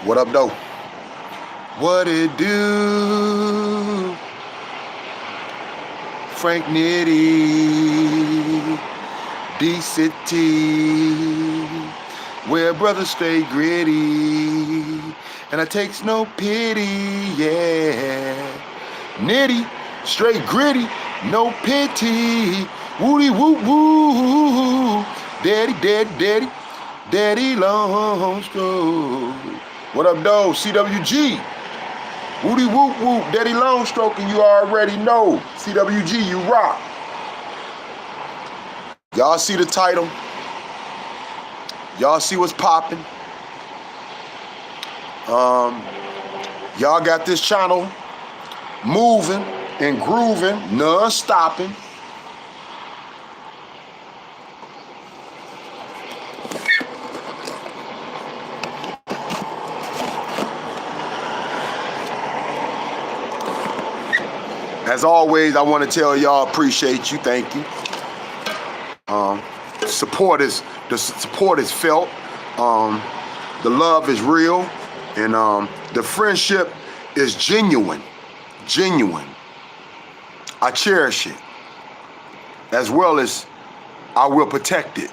What up, though? What it do? Frank Nitty, D-City, where brothers stay gritty, and I takes no pity, yeah. Nitty, straight gritty, no pity, woody woo woo, daddy, daddy, daddy, daddy long stroke. What up, though? CWG. Woody whoop whoop, daddy long stroke, and you already know. CWG, you rock. Y'all see the title? Y'all see what's popping? Y'all got this channel moving and grooving, non-stopping. As always, I want to tell y'all appreciate you, thank you. The support is felt. The love is real, and the friendship is genuine. I cherish it, as well as I will protect it.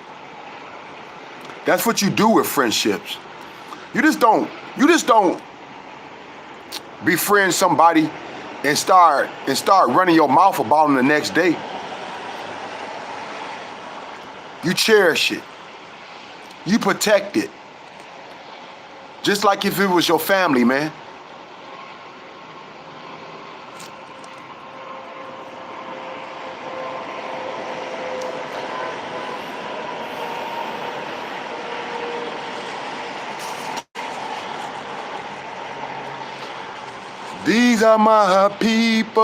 That's what you do with friendships. You just don't befriend somebody and start running your mouth about them the next day. You cherish it. You protect it. Just like if it was your family, man. These are my people.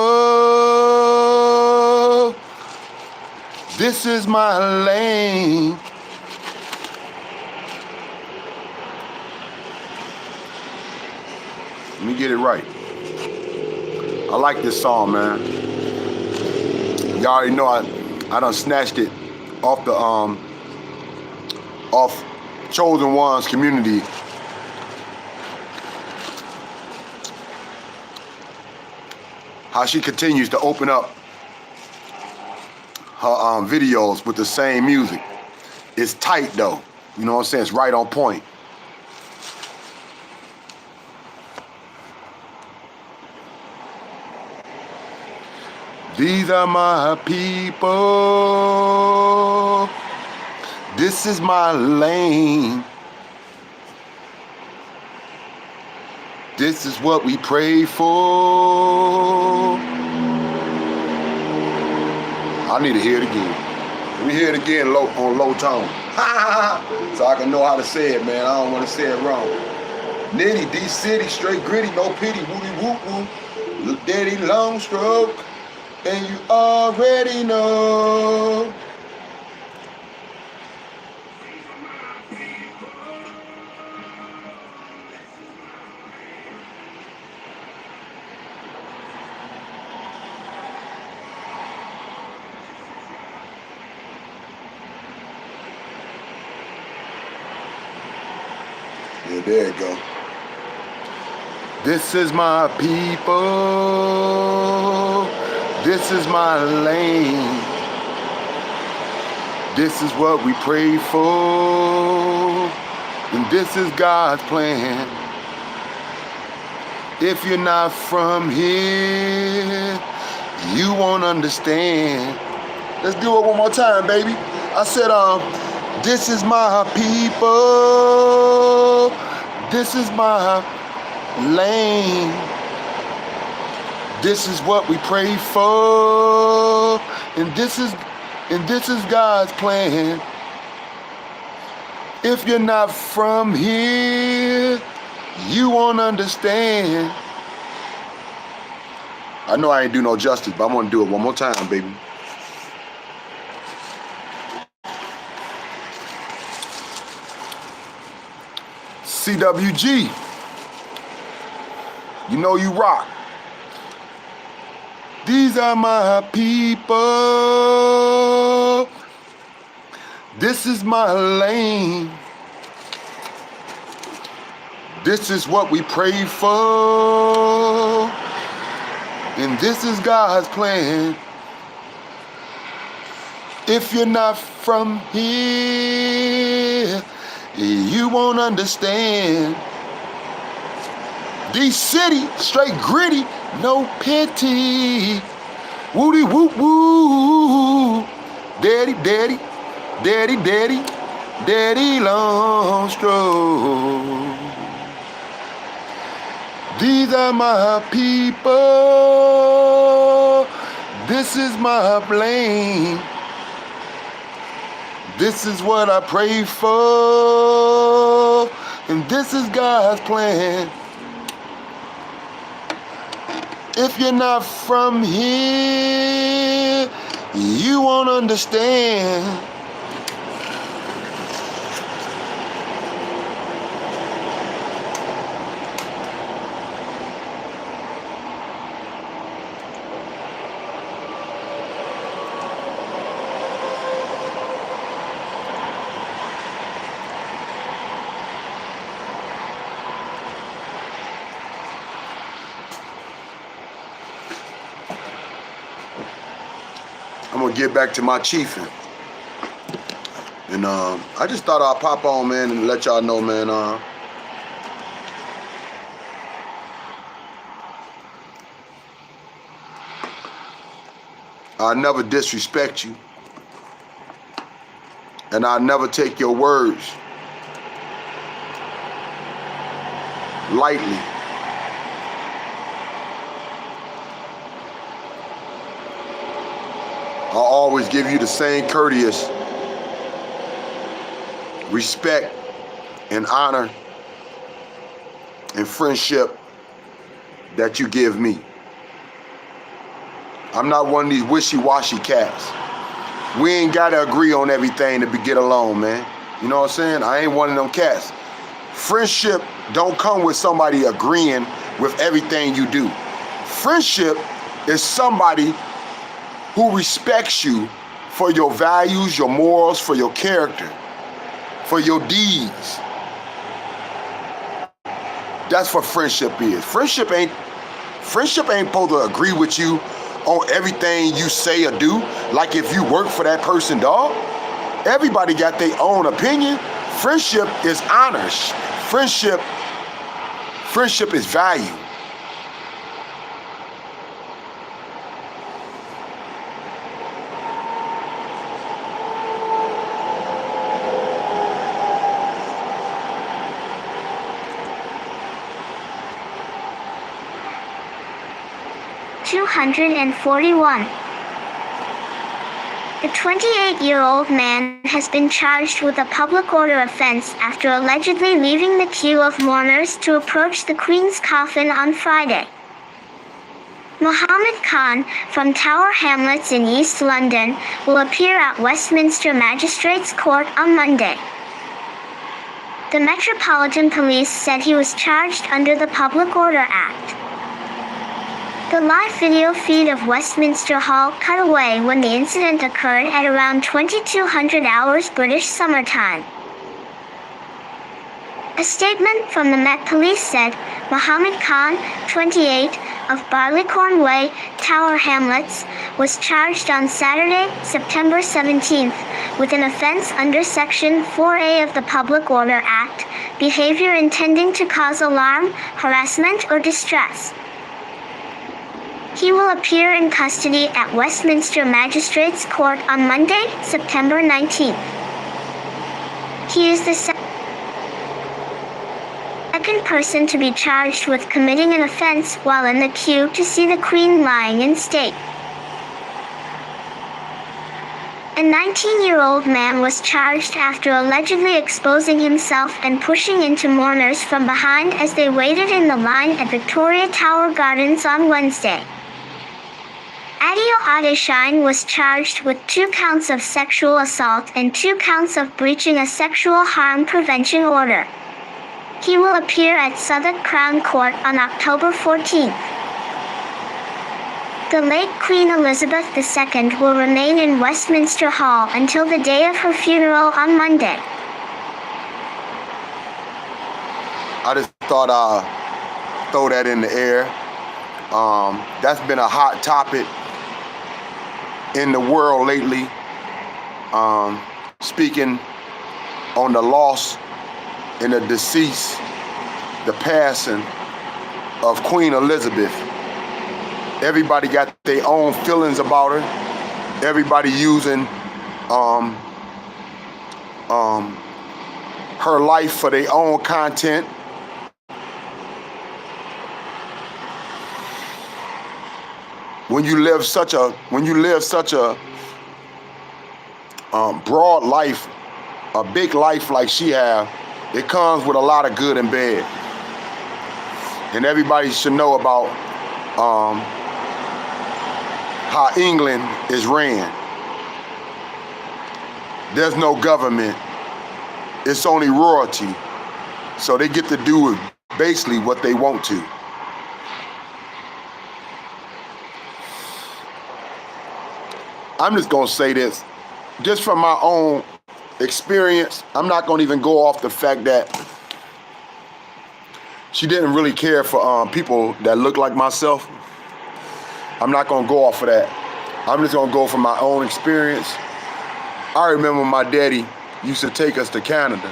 This is my lane. Let me get it right. I like this song, man. Y'all already know I done snatched it off the off Chosen One's community. How she continues to open up her videos with the same music. It's tight though. You know what I'm saying? It's right on point. These are my people. This is my lane. This is what we pray for. I need to hear it again. Let me hear it again on low tone. So I can know how to say it, man. I don't want to say it wrong. Nitty, D-City, straight gritty, no pity, woody whoop whoop. Look, daddy long stroke, and you already know. Yeah, there you go. This is my people. This is my lane. This is what we pray for. And this is God's plan. If you're not from here, you won't understand. Let's do it one more time, baby. I said, this is my people. This is my lane. This is what we pray for. And this is God's plan. If you're not from here, you won't understand. I know I ain't do no justice, but I'm gonna do it one more time, baby. CWG, you know you rock. These are my people. This is my lane. This is what we pray for, and this is God's plan. If you're not from here, you won't understand. D City, straight gritty, no pity. Woody whoop woo. Daddy, daddy, daddy, daddy, daddy long stroke. These are my people. This is my plane. This is what I pray for, and this is God's plan. If you're not from here, you won't understand. I'm gonna get back to my chiefing. And I just thought I'd pop on, man, and let y'all know, man, I never disrespect you. And I never take your words lightly. I'll always give you the same courteous respect and honor and friendship that you give me. I'm not one of these wishy-washy cats. We ain't gotta agree on everything to get along, man. You know what I'm saying? I ain't one of them cats. Friendship don't come with somebody agreeing with everything you do. Friendship is somebody who respects you for your values, your morals, for your character, for your deeds. That's what friendship is. Friendship ain't supposed to agree with you on everything you say or do. Like if you work for that person, dog. Everybody got their own opinion. Friendship is honor. Friendship is value. $241. The 28-year-old man has been charged with a public order offense after allegedly leaving the queue of mourners to approach the Queen's coffin on Friday. Mohammed Khan, from Tower Hamlets in East London, will appear at Westminster Magistrates' Court on Monday. The Metropolitan Police said he was charged under the Public Order Act. The live video feed of Westminster Hall cut away when the incident occurred at around 2200 hours British Summer Time. A statement from the Met Police said, Mohammed Khan, 28, of Barleycorn Way, Tower Hamlets, was charged on Saturday, September 17th, with an offense under Section 4A of the Public Order Act, behavior intending to cause alarm, harassment or distress. He will appear in custody at Westminster Magistrates' Court on Monday, September 19th. He is the second person to be charged with committing an offense while in the queue to see the Queen lying in state. A 19-year-old man was charged after allegedly exposing himself and pushing into mourners from behind as they waited in the line at Victoria Tower Gardens on Wednesday. Adil Adeshine was charged with 2 counts of sexual assault and 2 counts of breaching a sexual harm prevention order. He will appear at Southwark Crown Court on October 14th. The late Queen Elizabeth II will remain in Westminster Hall until the day of her funeral on Monday. I just thought I'd throw that in the air. That's been a hot topic in the world lately. Speaking on the loss and the decease, the passing of Queen Elizabeth. Everybody got their own feelings about her. Everybody using her life for their own content. When you live such a broad life, a big life like she have, it comes with a lot of good and bad. And everybody should know about how England is ran. There's no government. It's only royalty. So they get to do basically what they want to. I'm just gonna say this, just from my own experience. I'm not gonna even go off the fact that she didn't really care for people that look like myself. I'm not gonna go off of that. I'm just gonna go from my own experience. I remember my daddy used to take us to Canada.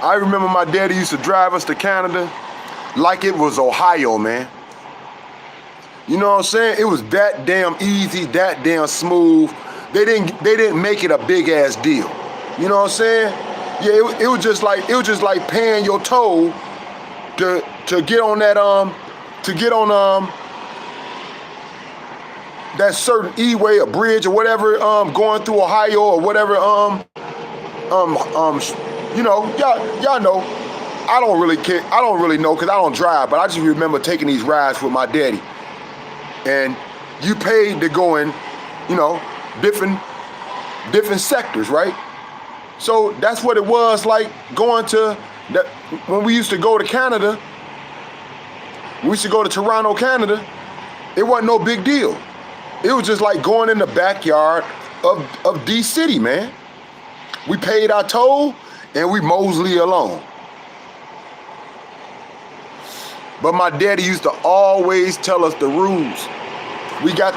I remember my daddy used to drive us to Canada like it was Ohio, man. You know what I'm saying? It was that damn easy, that damn smooth. They didn't make it a big ass deal. You know what I'm saying? Yeah, it was just like paying your toll to get on that that certain E-way or bridge or whatever going through Ohio or whatever you know, y'all know. I don't really care. I don't really know because I don't drive, but I just remember taking these rides with my daddy. And you paid to go in, you know, different sectors, right? So that's what it was like going to that when we used to go to Canada. We used to go to Toronto, Canada. It wasn't no big deal. It was just like going in the backyard of D City, man. We paid our toll and we mosey along. But my daddy used to always tell us the rules. We got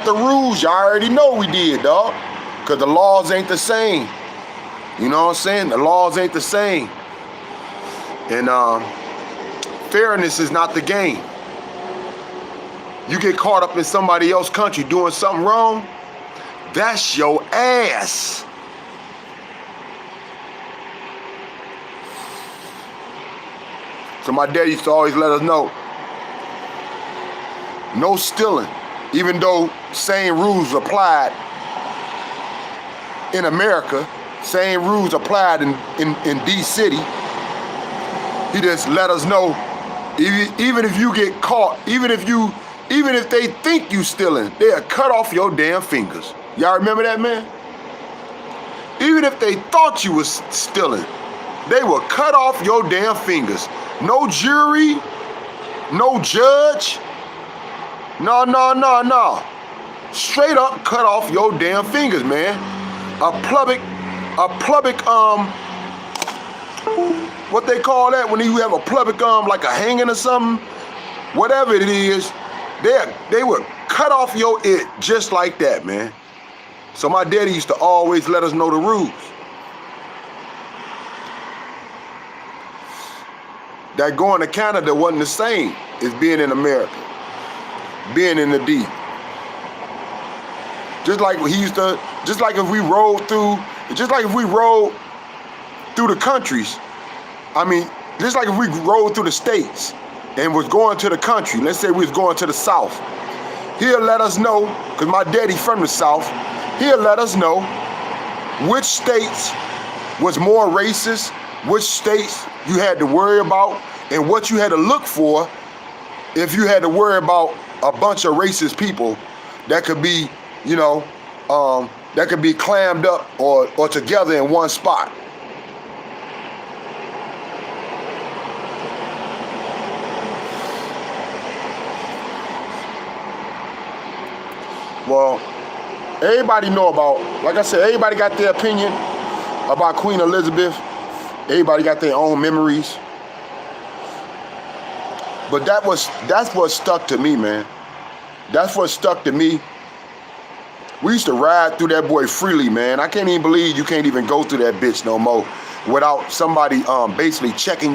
the rules. Y'all already know we did, dog. Cause the laws ain't the same. You know what I'm saying? The laws ain't the same. And fairness is not the game. You get caught up in somebody else's country doing something wrong, that's your ass. So my dad used to always let us know, no stealing, even though same rules applied in America, same rules applied in D City. He just let us know, even if you get caught, even if they think you stealing, they'll cut off your damn fingers. Y'all remember that, man? Even if they thought you was stealing, they will cut off your damn fingers. No jury, no judge. No. Straight up cut off your damn fingers, man. A public, what they call that when you have a public, like a hanging or something, whatever it is, they would cut off your it just like that, man. So my daddy used to always let us know the rules. That going to Canada wasn't the same as being in America, being in the D. Just like if we rode through the countries, I mean, just like if we rode through the states and was going to the country, let's say we was going to the South, he'll let us know, because my daddy from the South, he'll let us know which states was more racist, which states you had to worry about, and what you had to look for if you had to worry about a bunch of racist people that could be, you know, that could be clammed up or together in one spot. Well, everybody know about, like I said, everybody got their opinion about Queen Elizabeth. Everybody got their own memories. But that's what stuck to me, man. That's what stuck to me. We used to ride through that boy freely, man. I can't even believe you can't even go through that bitch no more without somebody basically shaking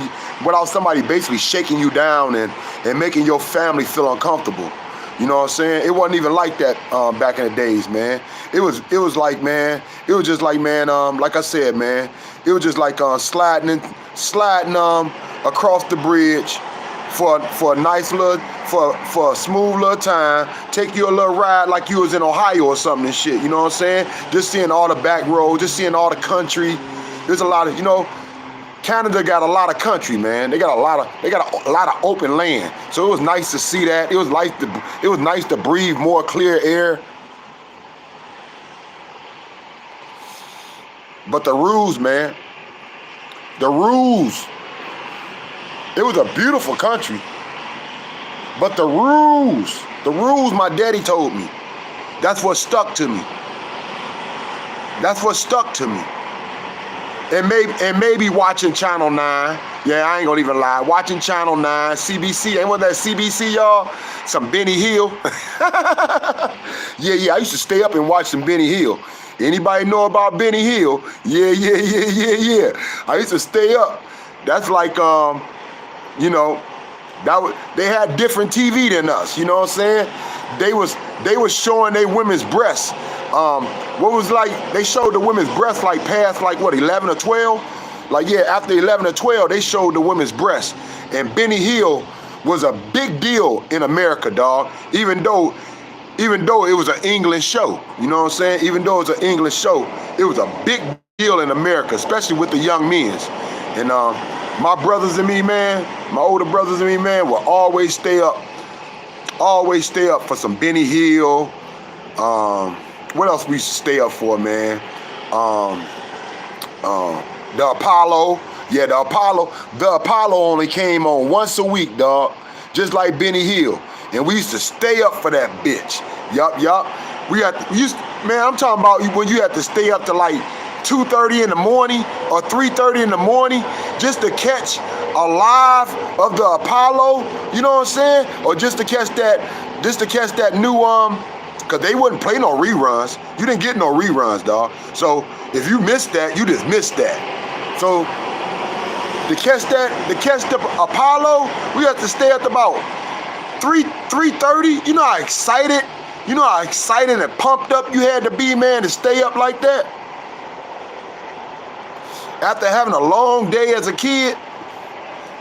you down and making your family feel uncomfortable. You know what I'm saying? It wasn't even like that back in the days, man. It was like, man, it was just like, man, like I said, man, it was just like sliding across the bridge for a nice little, for a smooth little time, take you a little ride like you was in Ohio or something and shit, you know what I'm saying? Just seeing all the back roads, just seeing all the country. There's a lot of, you know, Canada got a lot of country, man. They got a lot of open land. So it was nice to see that. It was nice to breathe more clear air. But the rules, man. The rules. It was a beautiful country. But the rules my daddy told me. That's what stuck to me. That's what stuck to me. And maybe watching Channel 9. Yeah, I ain't gonna even lie. Watching Channel 9, CBC. Ain't what that CBC, y'all? Some Benny Hill. Yeah, I used to stay up and watch some Benny Hill. Anybody know about Benny Hill? Yeah. I used to stay up. That's like, you know, they had different TV than us, you know what I'm saying? They was showing their women's breasts. What was like, they showed the women's breasts like past like what, 11 or 12? Like, yeah, after 11 or 12, they showed the women's breasts. And Benny Hill was a big deal in America, dog. Even though it was an English show, you know what I'm saying? Even though it was an English show, it was a big deal in America, especially with the young men. And my brothers and me, man, my older brothers and me, man, will always stay up for some Benny Hill. What else we used to stay up for, man? The Apollo. Yeah, the Apollo only came on once a week, dog. Just like Benny Hill. And we used to stay up for that bitch. Yup. Man, I'm talking about when you had to stay up to like 2:30 in the morning or 3:30 in the morning just to catch a live of the Apollo, you know what I'm saying? Or just to catch that new cause they wouldn't play no reruns. You didn't get no reruns, dog. So if you missed that, you just missed that. So to catch the Apollo, we had to stay up about 3:30. You know how excited and pumped up you had to be, man, to stay up like that? After having a long day as a kid,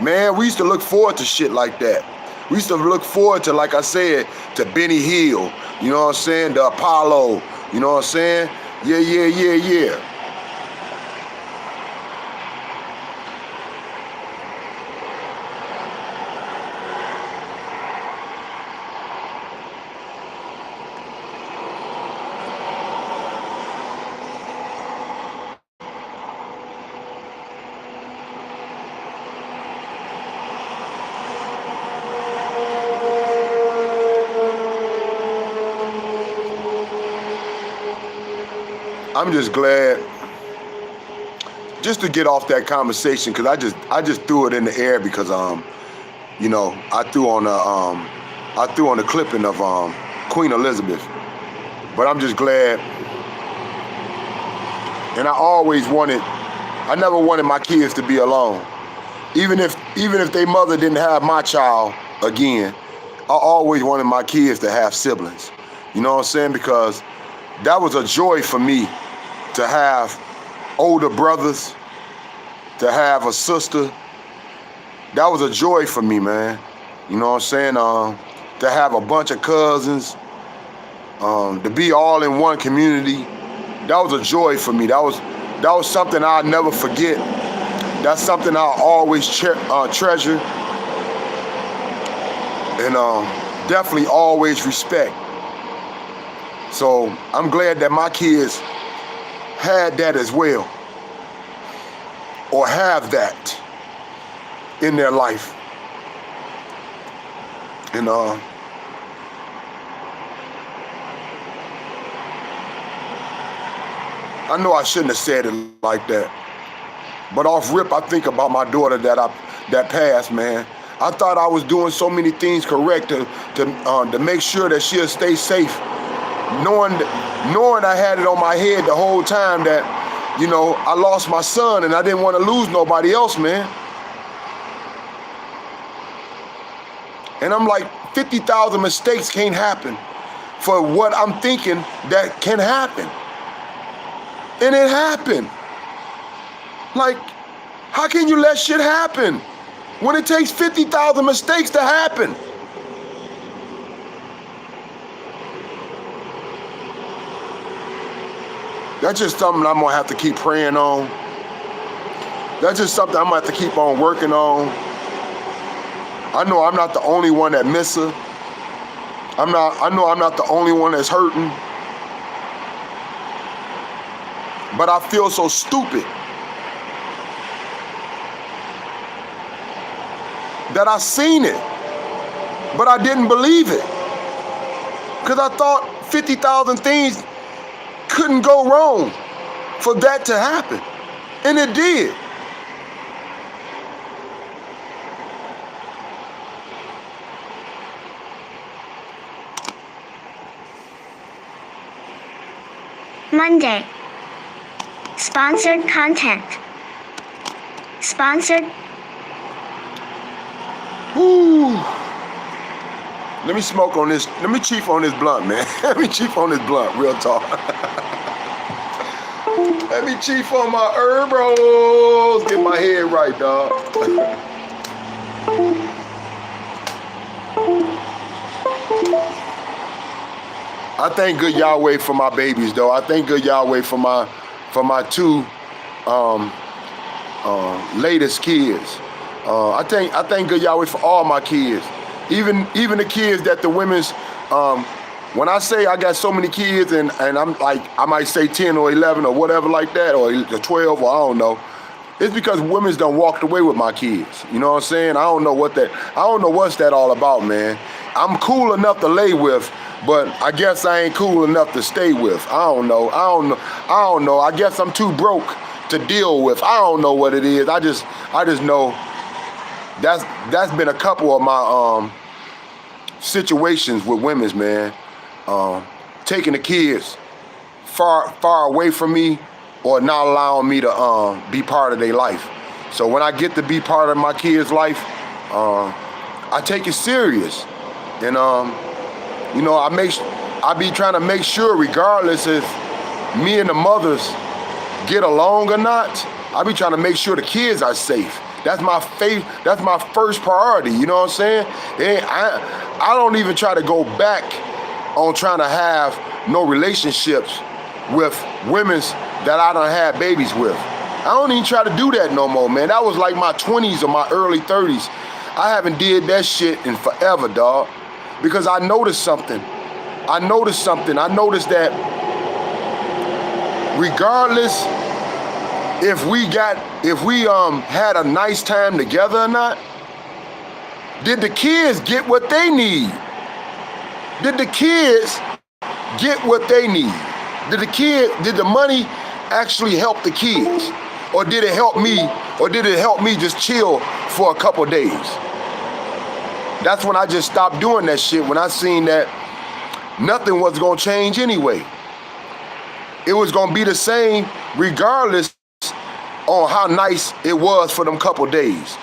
man, we used to look forward to shit like that. We used to look forward to, like I said, to Benny Hill, you know what I'm saying? The Apollo, you know what I'm saying? Yeah. I'm just glad just to get off that conversation, because I just threw it in the air because you know, I threw on the clipping of Queen Elizabeth. But I'm just glad, and I never wanted my kids to be alone. Even if their mother didn't have my child again, I always wanted my kids to have siblings. You know what I'm saying? Because that was a joy for me to have older brothers, to have a sister. That was a joy for me, man. You know what I'm saying? To have a bunch of cousins, to be all in one community. That was a joy for me. That was something I'll never forget. That's something I'll always treasure, and definitely always respect. So I'm glad that my kids had that as well, or have that in their life. And I know I shouldn't have said it like that. But off rip, I think about my daughter that passed, man. I thought I was doing so many things correct to make sure that she'll stay safe, knowing I had it on my head the whole time that, you know, I lost my son and I didn't want to lose nobody else, man. And I'm like, 50,000 mistakes can't happen for what I'm thinking that can happen. And it happened. Like, how can you let shit happen when it takes 50,000 mistakes to happen? That's just something I'm gonna have to keep praying on. That's just something I'm gonna have to keep on working on. I know I'm not the only one that miss her. I know I'm not the only one that's hurting. But I feel so stupid that I seen it, but I didn't believe it. Because I thought 50,000 things couldn't go wrong for that to happen. And it did. Monday. Sponsored content. Sponsored. Woo. Let me smoke on this. Let me chief on this blunt, man. Let me chief on this blunt, real talk. Let me chief on my herbals. Get my head right, dog. I thank good Yahweh for my babies, though. I thank good Yahweh for my two latest kids. I thank good Yahweh for all my kids, even the kids that the women's. When I say I got so many kids, and I'm like, I might say 10 or 11 or whatever like that, or 12, or I don't know. It's because women's done walked away with my kids. You know what I'm saying? I don't know what's that all about, man. I'm cool enough to lay with, but I guess I ain't cool enough to stay with. I don't know. I guess I'm too broke to deal with. I don't know what it is. I just know that's been a couple of my situations with women's, man. Taking the kids far away from me, or not allowing me to be part of their life. So when I get to be part of my kids' life, I take it serious, and you know, I be trying to make sure, regardless if me and the mothers get along or not, I be trying to make sure the kids are safe. That's my first priority. You know what I'm saying? And I don't even try to go back on trying to have no relationships with women's that I done had babies with. I don't even try to do that no more, man. That was like my 20s or my early 30s. I haven't did that shit in forever, dog. Because I noticed something. I noticed that regardless if we had a nice time together or not, did the kids get what they need? Did the kids get what they need? Did the money actually help the kids? Or did it help me? Or did it help me just chill for a couple days? That's when I just stopped doing that shit, when I seen that nothing was gonna change anyway. It was gonna be the same regardless on how nice it was for them couple days.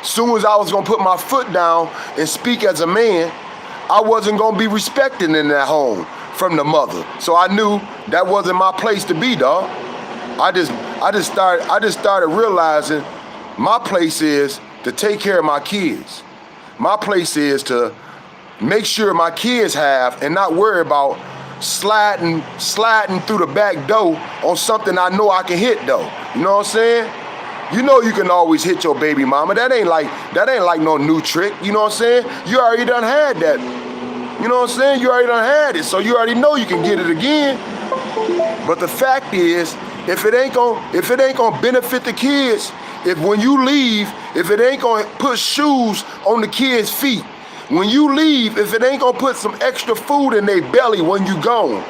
Soon as I was gonna put my foot down and speak as a man, I wasn't gonna be respected in that home from the mother. So I knew that wasn't my place to be, dog. I just started realizing my place is to take care of my kids. My place is to make sure my kids have, and not worry about sliding through the back door on something I know I can hit though. You know what I'm saying? You know you can always hit your baby mama. That ain't like no new trick. You know what I'm saying? You already done had that. You know what I'm saying? You already done had it, so you already know you can get it again. But the fact is, if it ain't gonna benefit the kids, if when you leave, if it ain't gonna put shoes on the kids' feet, when you leave, if it ain't gonna put some extra food in their belly when you gone,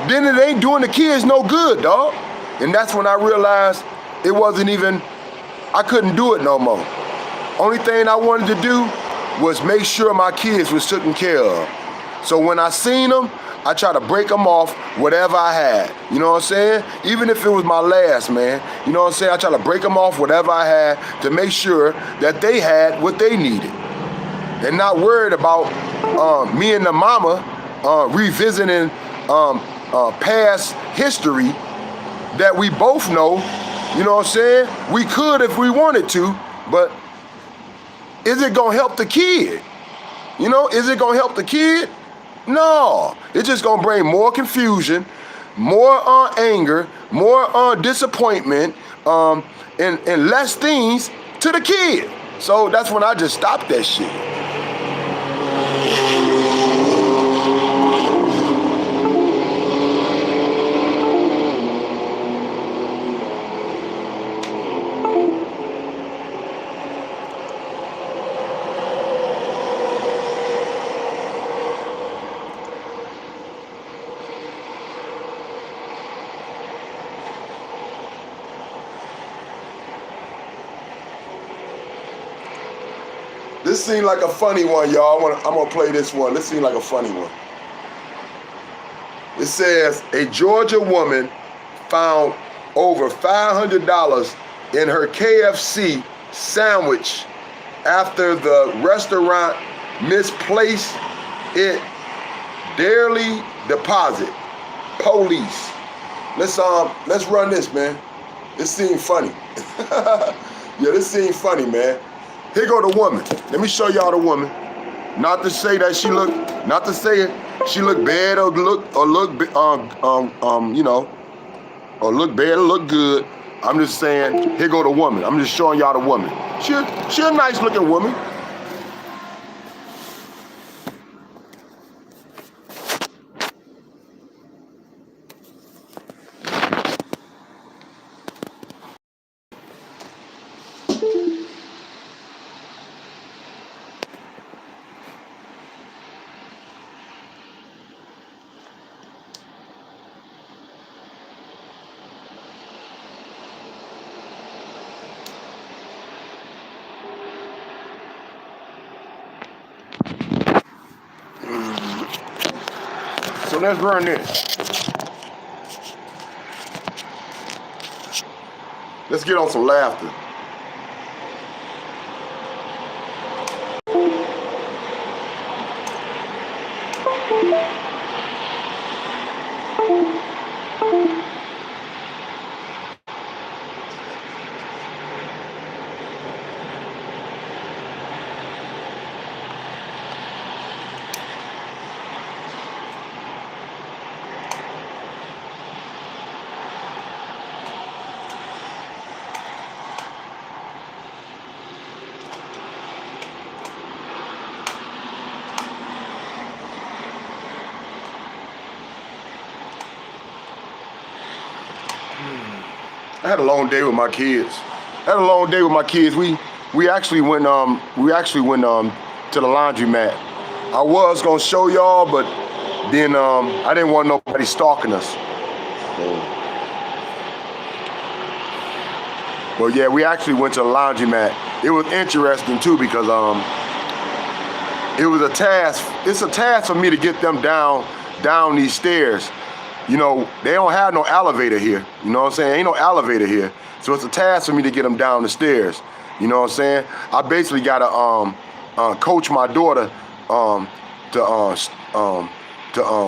then it ain't doing the kids no good, dog. And that's when I realized it wasn't even, I couldn't do it no more. Only thing I wanted to do was make sure my kids was taken care of. So when I seen them, I try to break them off whatever I had. You know what I'm saying? Even if it was my last, man. You know what I'm saying? I try to break them off whatever I had to make sure that they had what they needed. And not worried about me and the mama revisiting past history that we both know. You know what I'm saying? We could if we wanted to, but is it gonna help the kid? You know, is it gonna help the kid? No, it's just gonna bring more confusion, more anger, more disappointment, and less things to the kid. So that's when I just stopped that shit. This seemed like a funny one, y'all. I'm gonna play this one. This seemed like a funny one. It says, a Georgia woman found over $500 in her KFC sandwich after the restaurant misplaced it daily deposit. Police. Let's run this, man. This seemed funny. Yeah, this seemed funny, man. Here go the woman. Let me show y'all the woman. Not to say that she look, not to say she look bad or look you know, or look bad or look good. I'm just saying, here go the woman. I'm just showing y'all the woman. She a nice looking woman. So let's run this. Let's get on some laughter. I had a long day with my kids. We actually went to the laundromat. I was gonna show y'all, but then I didn't want nobody stalking us. Well, yeah, we actually went to the laundromat. It was interesting too because it was a task. It's a task for me to get them down these stairs. You know, they don't have no elevator here. You know what I'm saying? Ain't no elevator here. So it's a task for me to get them down the stairs. You know what I'm saying? I basically got to coach my daughter to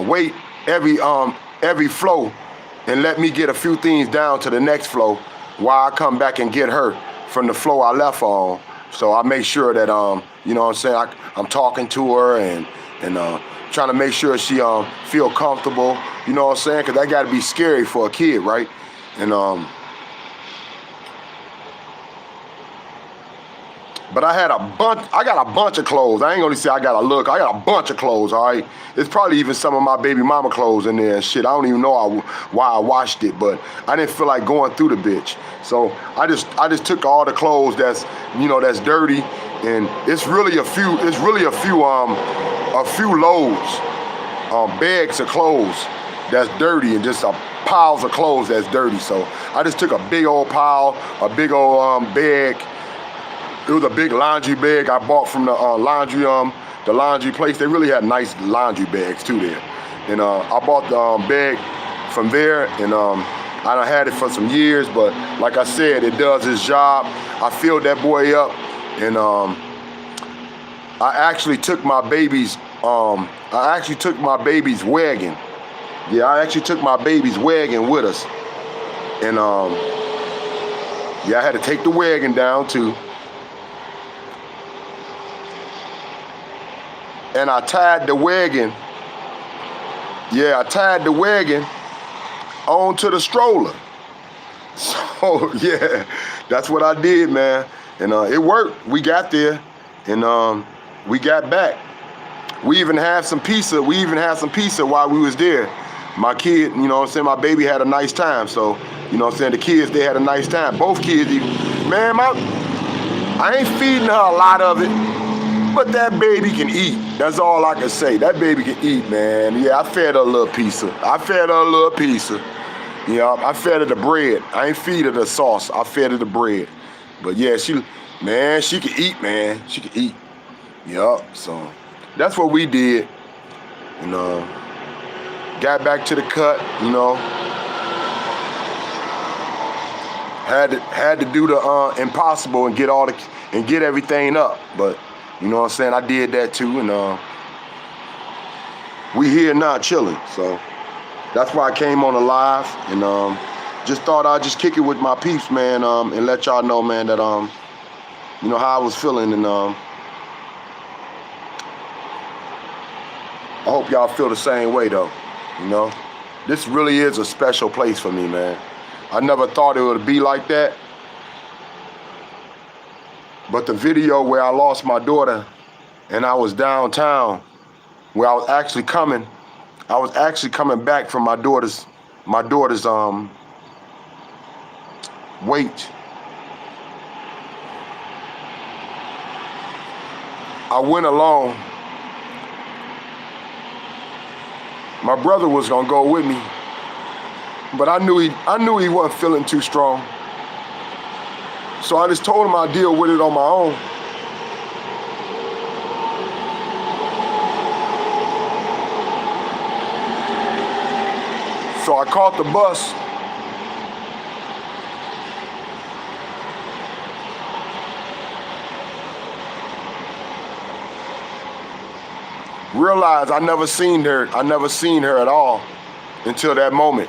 wait every flow and let me get a few things down to the next flow while I come back and get her from the flow I left her on. So I make sure that, you know what I'm saying, I'm talking to her and trying to make sure she feel comfortable, you know what I'm saying? Because that got to be scary for a kid, right? And but I got a bunch of clothes. I ain't gonna say I got a bunch of clothes, all right? It's probably even some of my baby mama clothes in there and shit. I don't even know why I washed it, but I didn't feel like going through the bitch. So I just took all the clothes that's dirty, and it's really a few loads, bags of clothes that's dirty and just piles of clothes that's dirty. So I just took a big old pile, a big old bag. It was a big laundry bag I bought from the laundry place. They really had nice laundry bags too there. And I bought the bag from there, and I done had it for some years, but like I said, it does its job. I filled that boy up, and I actually took my baby's wagon. Yeah, I actually took my baby's wagon with us. And yeah, I had to take the wagon down too. And I tied the wagon. Yeah, I tied the wagon onto the stroller. So yeah, that's what I did, man. And it worked. We got there, and we got back. We even had some pizza. While we was there. My kid, you know what I'm saying, my baby had a nice time. So, you know what I'm saying, the kids, they had a nice time. Both kids, man, I ain't feeding her a lot of it, but that baby can eat. That's all I can say. That baby can eat, man. Yeah, I fed her a little pizza. Yeah, I fed her the bread. I ain't feed her the sauce. I fed her the bread. But yeah, she can eat, man. She can eat. Yup, so that's what we did. And got back to the cut, you know. Had to do the impossible and get everything up. But you know what I'm saying, I did that too, and we here now chilling. So that's why I came on the live, and just thought I'd just kick it with my peeps, man, and let y'all know, man, that you know how I was feeling, and I hope y'all feel the same way though. You know, this really is a special place for me, man. I never thought it would be like that. But the video where I lost my daughter and I was downtown, where I was actually coming back from my daughter's wait. I went alone. My brother was gonna go with me, but I knew he wasn't feeling too strong. So I just told him I'd deal with it on my own. So I caught the bus. Realized I never seen her at all until that moment.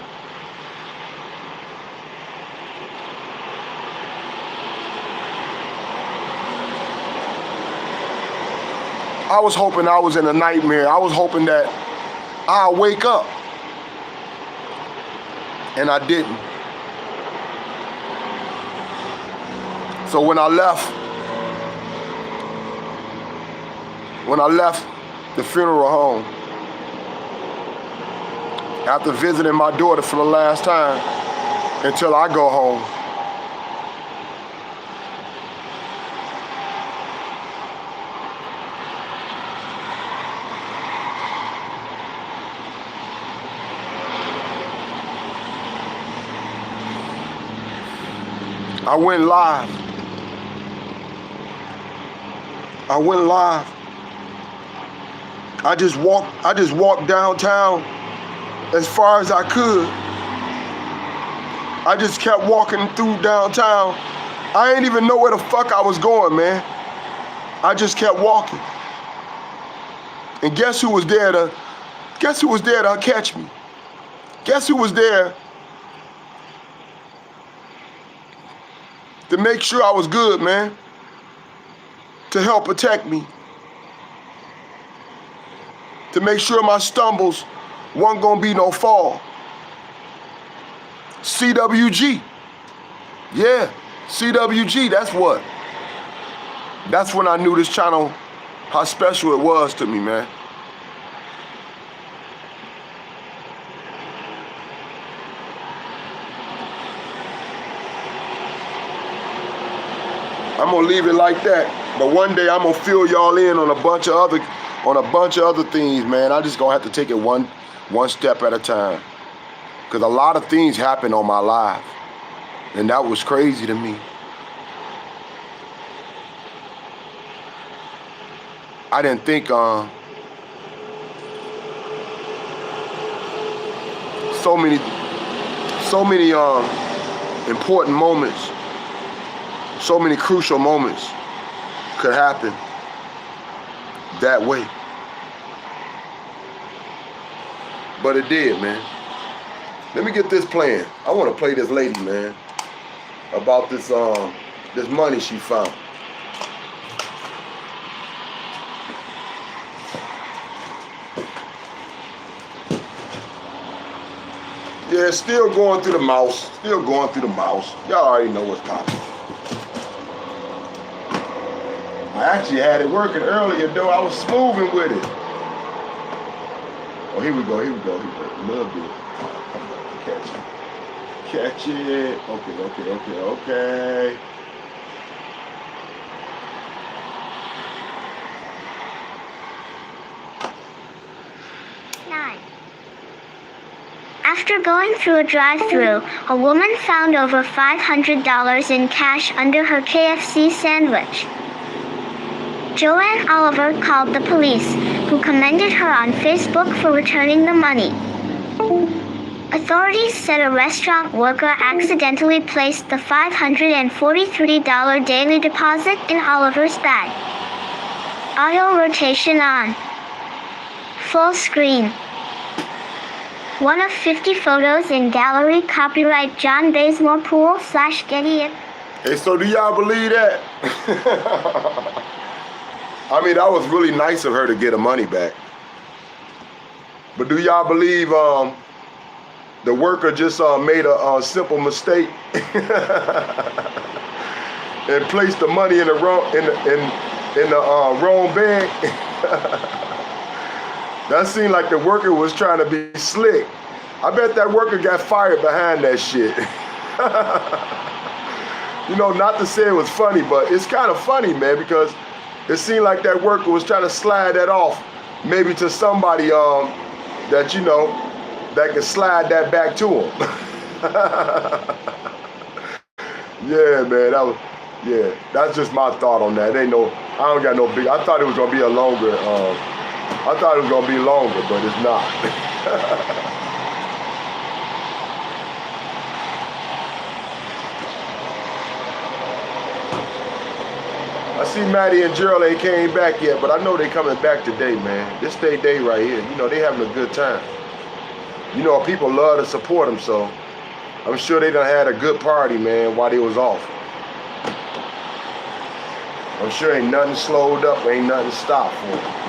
I was hoping I was in a nightmare. I was hoping that I'll wake up. And I didn't. So when I left the funeral home, after visiting my daughter for the last time, until I go home, I went live. I just walked downtown as far as I could. I just kept walking through downtown. I didn't even know where the fuck I was going, man. I just kept walking. And guess who was there to catch me? Guess who was there to make sure I was good, man? To help protect me. To make sure my stumbles wasn't gonna be no fall. CWG. Yeah, CWG, that's what. That's when I knew this channel, how special it was to me, man. I'm gonna leave it like that. But one day I'm gonna fill y'all in on a bunch of other things, man. I just gonna have to take it one step at a time. because a lot of things happened on my life, and that was crazy to me. I didn't think so many important moments, so many crucial moments could happen that way. But it did, man. Let me get this playing. I want to play this lady, man, about this money she found. Yeah, still going through the mouse. Still going through the mouse. Y'all already know what's popping. I actually had it working earlier, though. I was smoothing with it. Oh, here we go. A little bit. Catch it. Okay. After going through a drive-thru, a woman found over $500 in cash under her KFC sandwich. Joanne Oliver called the police, who commended her on Facebook for returning the money. Authorities said a restaurant worker accidentally placed the $543 daily deposit in Oliver's bag. Auto rotation on. Full screen. One of 50 photos in gallery, copyright John Bazemore Pool / Getty. Hey, so do y'all believe that? I mean, that was really nice of her to get her money back. But do y'all believe the worker just made a simple mistake and placed the money in the wrong wrong bag? That seemed like the worker was trying to be slick. I bet that worker got fired behind that shit. You know, not to say it was funny, but it's kind of funny, man, because it seemed like that worker was trying to slide that off, maybe to somebody that, you know, that could slide that back to him. Yeah, man, that's just my thought on that. I don't got no big, I thought it was gonna be a longer, I thought it was gonna be longer, but it's not. I see Maddie and Gerald ain't came back yet, but I know they coming back today, man. This their day right here. You know, they having a good time. You know, people love to support them, so I'm sure they done had a good party, man, while they was off. I'm sure ain't nothing slowed up, ain't nothing stopped for them.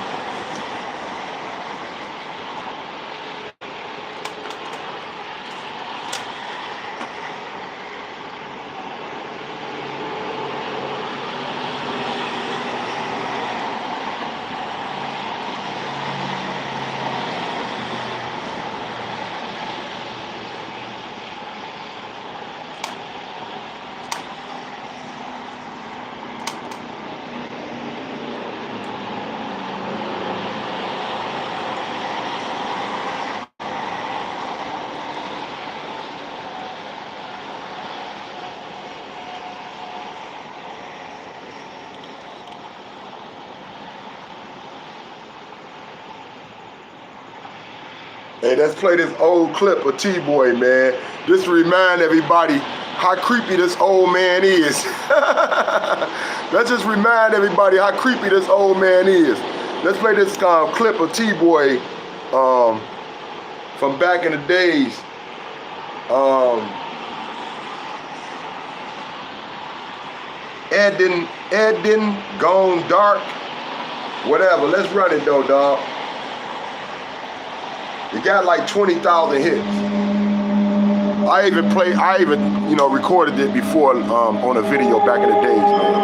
Hey, let's play this old clip of T-Boy, man. Just to remind everybody how creepy this old man is. Let's just remind everybody how creepy this old man is. Let's play this clip of T-Boy from back in the days. Edin Gone Dark. Whatever. Let's run it though, dog. It got like 20,000 hits. I even recorded it before on a video back in the days, man.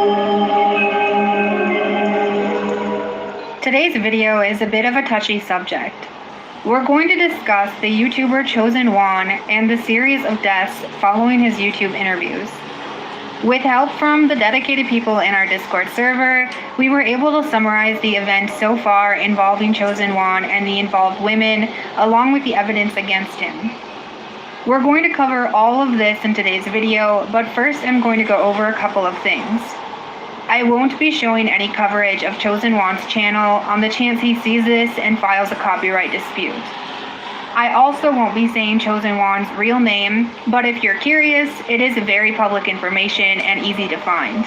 Today's video is a bit of a touchy subject. We're going to discuss the YouTuber Chosen Juan and the series of deaths following his YouTube interviews. With help from the dedicated people in our Discord server, we were able to summarize the events so far involving Chosen Juan and the involved women, along with the evidence against him. We're going to cover all of this in today's video, but first I'm going to go over a couple of things. I won't be showing any coverage of Chosen Juan's channel on the chance he sees this and files a copyright dispute. I also won't be saying Chosen Juan's real name, but if you're curious, it is very public information and easy to find.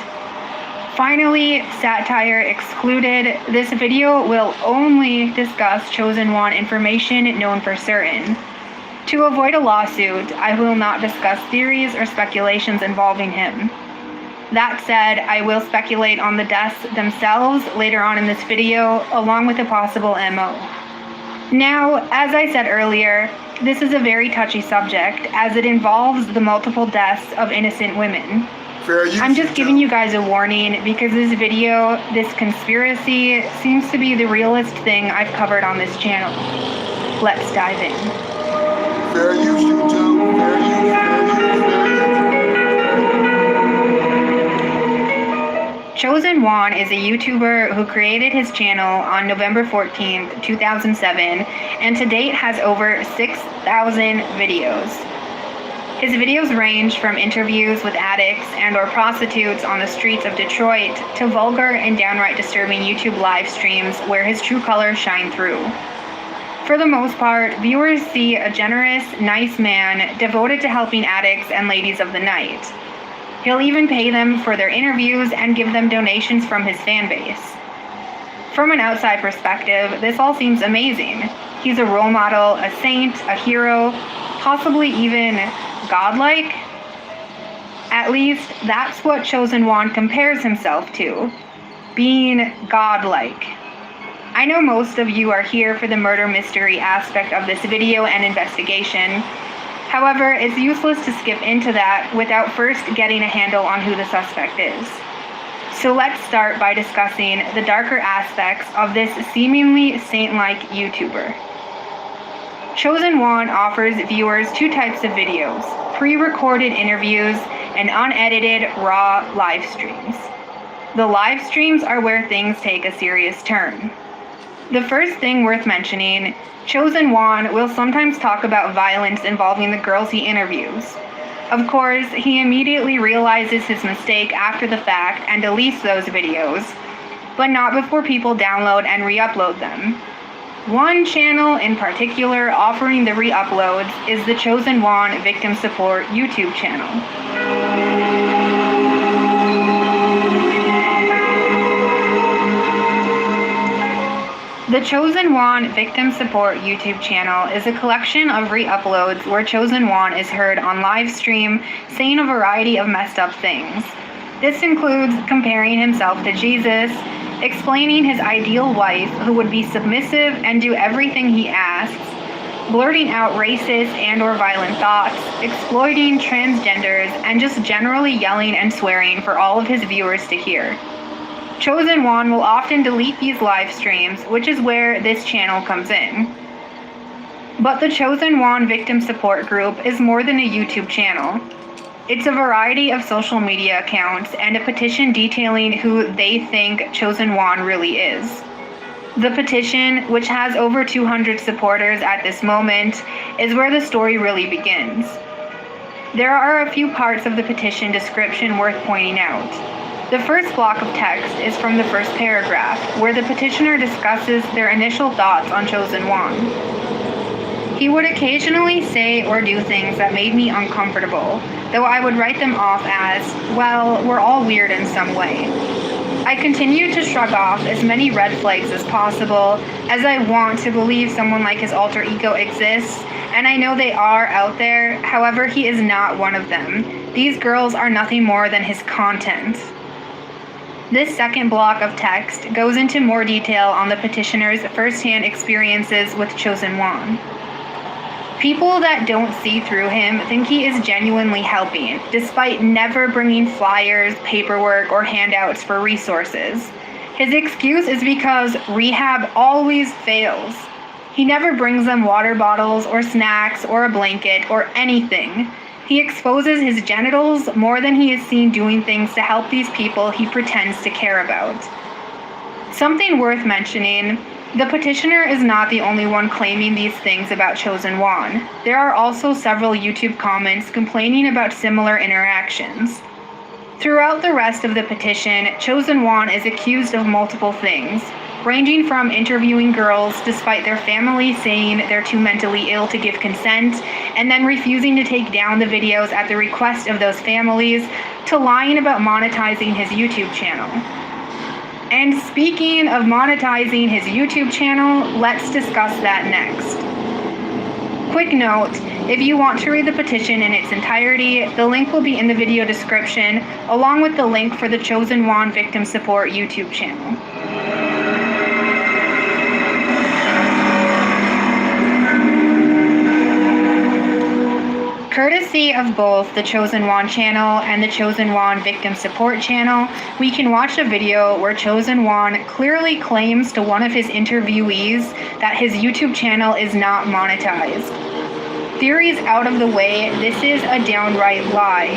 Finally, satire excluded, this video will only discuss Chosen Juan information known for certain. To avoid a lawsuit, I will not discuss theories or speculations involving him. That said, I will speculate on the deaths themselves later on in this video, along with a possible MO. Now, as I said earlier, this is a very touchy subject, as it involves the multiple deaths of innocent women. I'm just giving you guys a warning, because this video, this conspiracy, seems to be the realest thing I've covered on this channel. Let's dive in. Fair use, YouTube. Fair use. Chosen Juan is a YouTuber who created his channel on November 14th, 2007, and to date has over 6,000 videos. His videos range from interviews with addicts and or prostitutes on the streets of Detroit to vulgar and downright disturbing YouTube live streams where his true colors shine through. For the most part, viewers see a generous, nice man devoted to helping addicts and ladies of the night. He'll even pay them for their interviews and give them donations from his fan base. From an outside perspective, this all seems amazing. He's a role model, a saint, a hero, possibly even godlike. At least, that's what Chosen Juan compares himself to, being godlike. I know most of you are here for the murder mystery aspect of this video and investigation. However, it's useless to skip into that without first getting a handle on who the suspect is. So let's start by discussing the darker aspects of this seemingly saint-like YouTuber. Chosen Juan offers viewers two types of videos: pre-recorded interviews and unedited, raw live streams. The live streams are where things take a serious turn. The first thing worth mentioning, Chosen Juan will sometimes talk about violence involving the girls he interviews. Of course, he immediately realizes his mistake after the fact and deletes those videos, but not before people download and re-upload them. One channel in particular offering the re-uploads is the Chosen Juan Victim Support YouTube channel. The Chosen Juan Victim Support YouTube channel is a collection of re-uploads where Chosen Juan is heard on live stream saying a variety of messed up things. This includes comparing himself to Jesus, explaining his ideal wife who would be submissive and do everything he asks, blurting out racist and or violent thoughts, exploiting transgenders, and just generally yelling and swearing for all of his viewers to hear. Chosen Juan will often delete these live streams, which is where this channel comes in. But the Chosen Juan Victim Support Group is more than a YouTube channel. It's a variety of social media accounts and a petition detailing who they think Chosen Juan really is. The petition, which has over 200 supporters at this moment, is where the story really begins. There are a few parts of the petition description worth pointing out. The first block of text is from the first paragraph, where the petitioner discusses their initial thoughts on Chosen Juan. He would occasionally say or do things that made me uncomfortable, though I would write them off as, well, we're all weird in some way. I continue to shrug off as many red flags as possible, as I want to believe someone like his alter ego exists, and I know they are out there. However, he is not one of them. These girls are nothing more than his content. This second block of text goes into more detail on the petitioner's first-hand experiences with Chosen Juan. People that don't see through him think he is genuinely helping, despite never bringing flyers, paperwork, or handouts for resources. His excuse is because rehab always fails. He never brings them water bottles or snacks or a blanket or anything. He exposes his genitals more than he is seen doing things to help these people he pretends to care about. Something worth mentioning, The petitioner is not the only one claiming these things about Chosen Wan. There are also several YouTube comments complaining about similar interactions. Throughout the rest of the petition, Chosen Wan is accused of multiple things, ranging from interviewing girls despite their family saying they're too mentally ill to give consent, and then refusing to take down the videos at the request of those families, to lying about monetizing his YouTube channel. And speaking of monetizing his YouTube channel, let's discuss that next. Quick note, if you want to read the petition in its entirety, the link will be in the video description, along with the link for the Chosen Wan Victim Support YouTube channel. Courtesy of both the Chosen Wan channel and the Chosen Wan Victim Support channel, we can watch a video where Chosen Wan clearly claims to one of his interviewees that his YouTube channel is not monetized. Theories out of the way, this is a downright lie.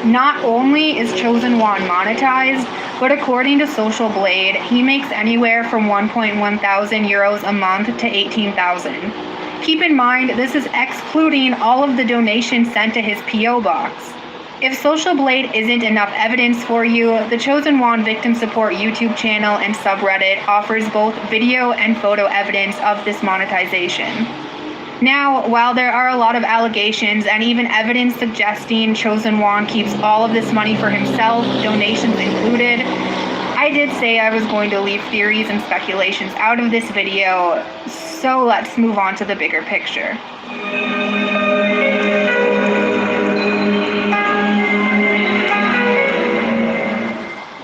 Not only is Chosen Wan monetized, but according to Social Blade, he makes anywhere from 1.1 thousand euros a month to 18,000. Keep in mind, this is excluding all of the donations sent to his P.O. box. If Social Blade isn't enough evidence for you, the Chosen Wan Victim Support YouTube channel and subreddit offers both video and photo evidence of this monetization. Now, while there are a lot of allegations and even evidence suggesting Chosen Wan keeps all of this money for himself, donations included, I did say I was going to leave theories and speculations out of this video, so let's move on to the bigger picture.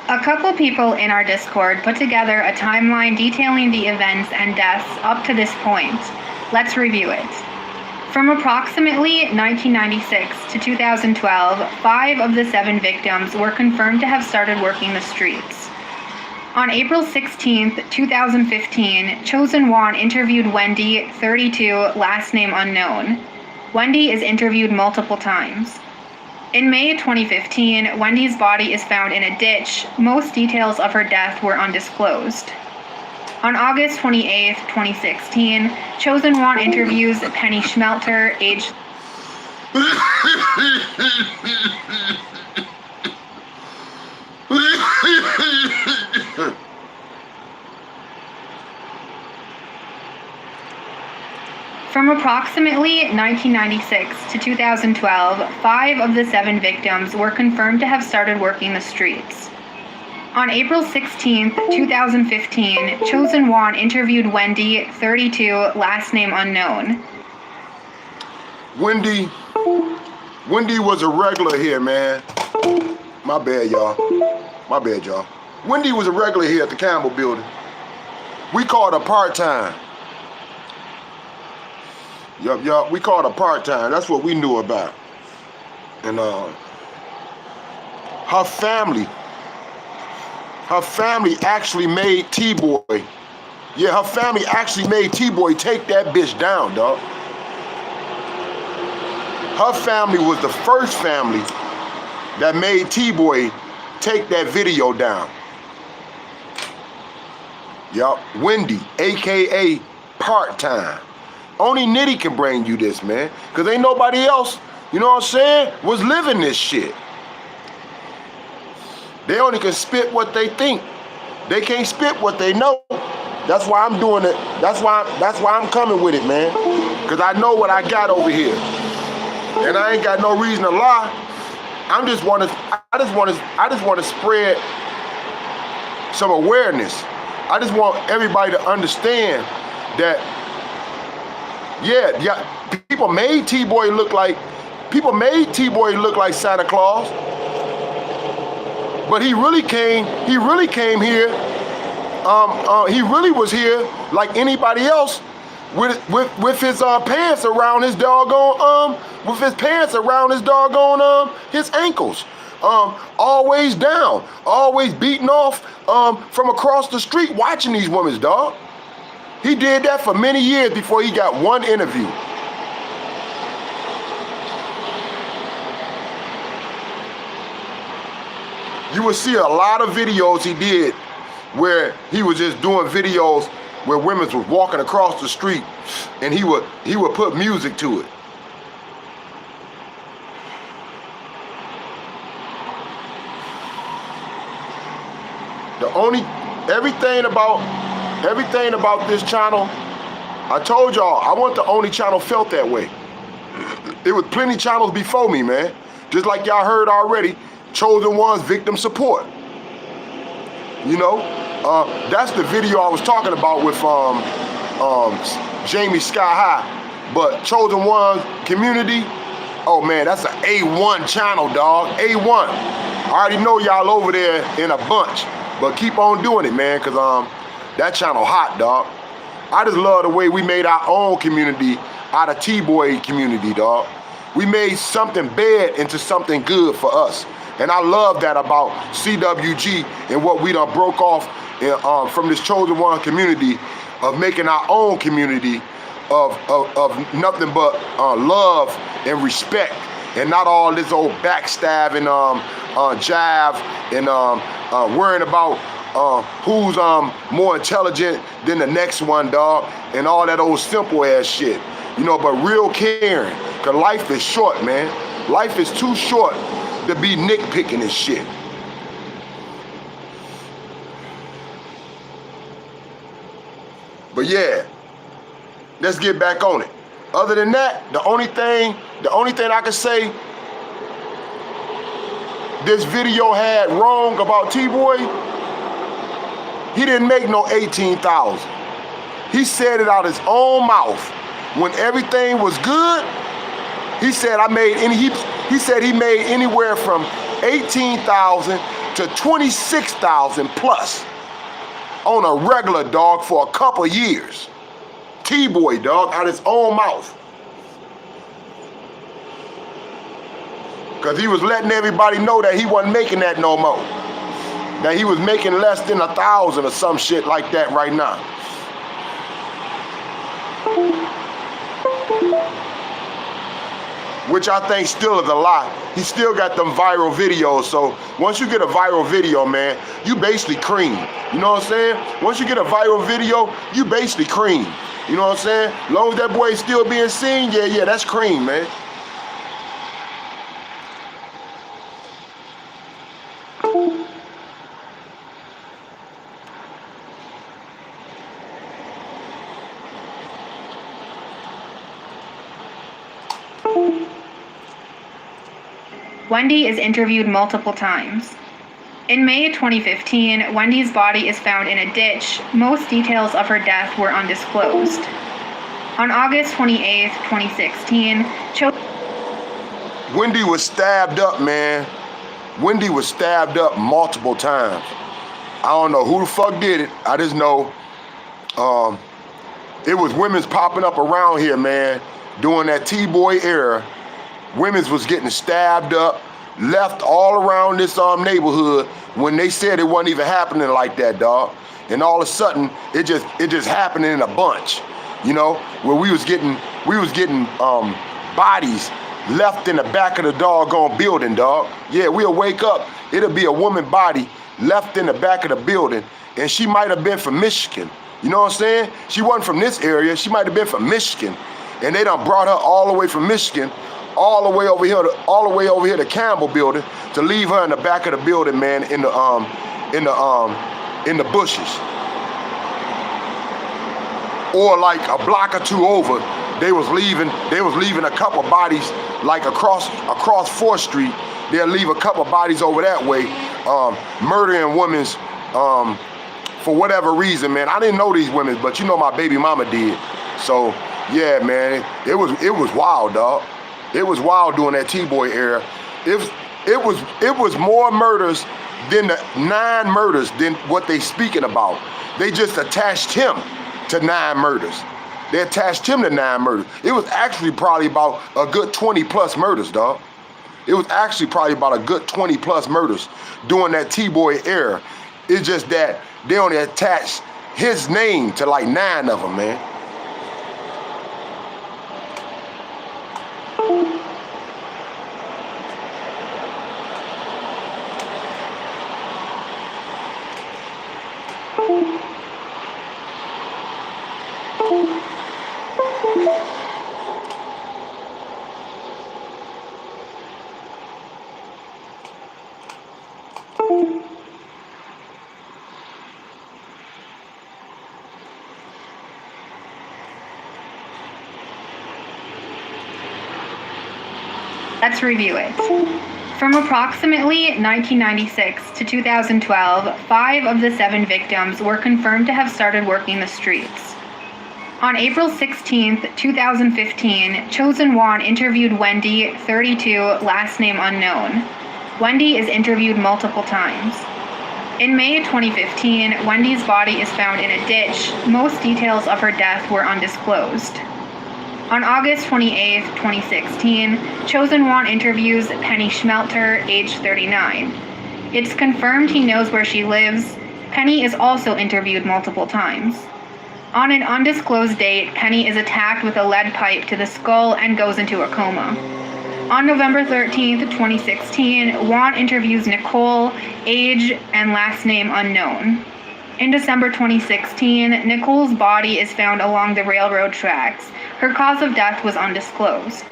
A couple people in our Discord put together a timeline detailing the events and deaths up to this point. Let's review it. From approximately 1996 to 2012, 5 of the 7 victims were confirmed to have started working the streets. On April 16, 2015, Chosen Wan interviewed Wendy, 32, last name unknown. Wendy is interviewed multiple times. In May 2015, Wendy's body is found in a ditch. Most details of her death were undisclosed. On August 28, 2016, Chosen Wan interviews Penny Schmelter, age From approximately 1996 to 2012, 5 of the 7 victims were confirmed to have started working the streets. On April 16, 2015, Chosen Wan interviewed Wendy, 32, last name unknown. Wendy was a regular here, man. My bad, y'all. Wendy was a regular here at the Campbell building. We called her part-time. Yup, we called her part-time. That's what we knew about. And her family actually made T-Boy. Yeah, her family actually made T-Boy take that bitch down, dog. Her family was the first family that made T-Boy take that video down. Yup, Wendy, AKA part-time. Only Nitty can bring you this, man. Because ain't nobody else, you know what I'm saying, was living this shit. They only can spit what they think. They can't spit what they know. That's why I'm doing it. That's why I'm coming with it, man. Because I know what I got over here. And I ain't got no reason to lie. I just want to spread some awareness. I just want everybody to understand that yeah, people made T-Boy look like Santa Claus. But he really came here. He really was here like anybody else with his pants around his doggone his ankles. Always down, always beating off from across the street watching these women's, dog. He did that for many years before he got one interview. You will see a lot of videos he did where he was just doing videos where women was walking across the street, and he would put music to it. Everything about this channel, I told y'all, I wasn't the only channel felt that way. There was plenty channels before me, man. Just like y'all heard already, Chosen One's victim support. You know, that's the video I was talking about with Jamie Sky High. But Chosen One's community, oh man, that's an A1 channel, dog. A1. I already know y'all over there in a bunch, but keep on doing it, man, cause that channel hot, dog. I just love the way we made our own community out of T-Boy community, dog. We made something bad into something good for us. And I love that about CWG and what we done broke off from this Chosen One community of making our own community of nothing but love and respect, and not all this old backstabbing, jive, and worrying about who's more intelligent than the next one, dog, and all that old simple ass shit. You know, but real caring, cause life is short, man. Life is too short to be nitpicking and shit. But yeah, let's get back on it. Other than that, the only thing I can say this video had wrong about T-Boy, he didn't make no 18,000. He said it out his own mouth. When everything was good, he said he said he made anywhere from 18,000 to 26,000 plus on a regular, dog, for a couple years. T-Boy, dog, out his own mouth. Cause he was letting everybody know that he wasn't making that no more. That he was making less than 1,000 or some shit like that right now. Which I think still is a lie. He still got them viral videos, so once you get a viral video, man, you basically cream. You know what I'm saying? Once you get a viral video, you basically cream. You know what I'm saying? As long as that boy is still being seen, yeah, that's cream, man. Wendy is interviewed multiple times. In May 2015, Wendy's body is found in a ditch. Most details of her death were undisclosed. On August 28, 2016, Wendy was stabbed up, man. Wendy was stabbed up multiple times. I don't know who the fuck did it. I just know it was women's popping up around here, man, during that T-Boy era. Women's was getting stabbed up, left all around this neighborhood when they said it wasn't even happening like that, dog. And all of a sudden, it just happened in a bunch, you know, where we was getting bodies left in the back of the doggone building, dog. Yeah, we'll wake up, it'll be a woman body left in the back of the building, and she might have been from Michigan. You know what I'm saying? She wasn't from this area, she might have been from Michigan. And they done brought her all the way from Michigan, all the way over here to Campbell building, to leave her in the back of the building, man, in the bushes. Or like a block or two over, they was leaving a couple bodies, like across 4th Street. They'll leave a couple bodies over that way, murdering women for whatever reason, man. I didn't know these women, but you know my baby mama did. So yeah, man, it was wild, dog. It was wild during that T-Boy era. It was more murders than the 9 murders than what they speaking about. They just attached him to 9 murders. They attached him to 9 murders. It was actually probably about a good 20 plus murders, dog. It was actually probably about a good 20 plus murders during that T-Boy era. It's just that they only attached his name to like 9 of them, man. Let's review it. From approximately 1996 to 2012, 5 of the 7 victims were confirmed to have started working the streets. On April 16, 2015, Chosen Wan interviewed Wendy, 32, last name unknown. Wendy is interviewed multiple times. In May 2015, Wendy's body is found in a ditch. Most details of her death were undisclosed. On August 28, 2016, Chosen Wan interviews Penny Schmelter, age 39. It's confirmed he knows where she lives. Penny is also interviewed multiple times. On an undisclosed date, Penny is attacked with a lead pipe to the skull and goes into a coma. On November 13, 2016, Wan interviews Nicole, age and last name unknown. In December 2016, Nicole's body is found along the railroad tracks. Her cause of death was undisclosed.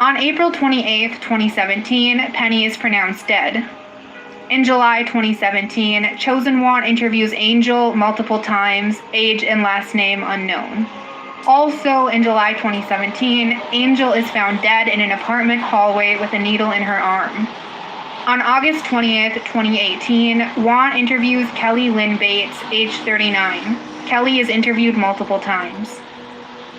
On April 28, 2017, Penny is pronounced dead. In July 2017, Chosen Wan interviews Angel multiple times, age and last name unknown. Also in July 2017, Angel is found dead in an apartment hallway with a needle in her arm. On August 20th, 2018, Wan interviews Kelly Lynn Bates, age 39. Kelly is interviewed multiple times.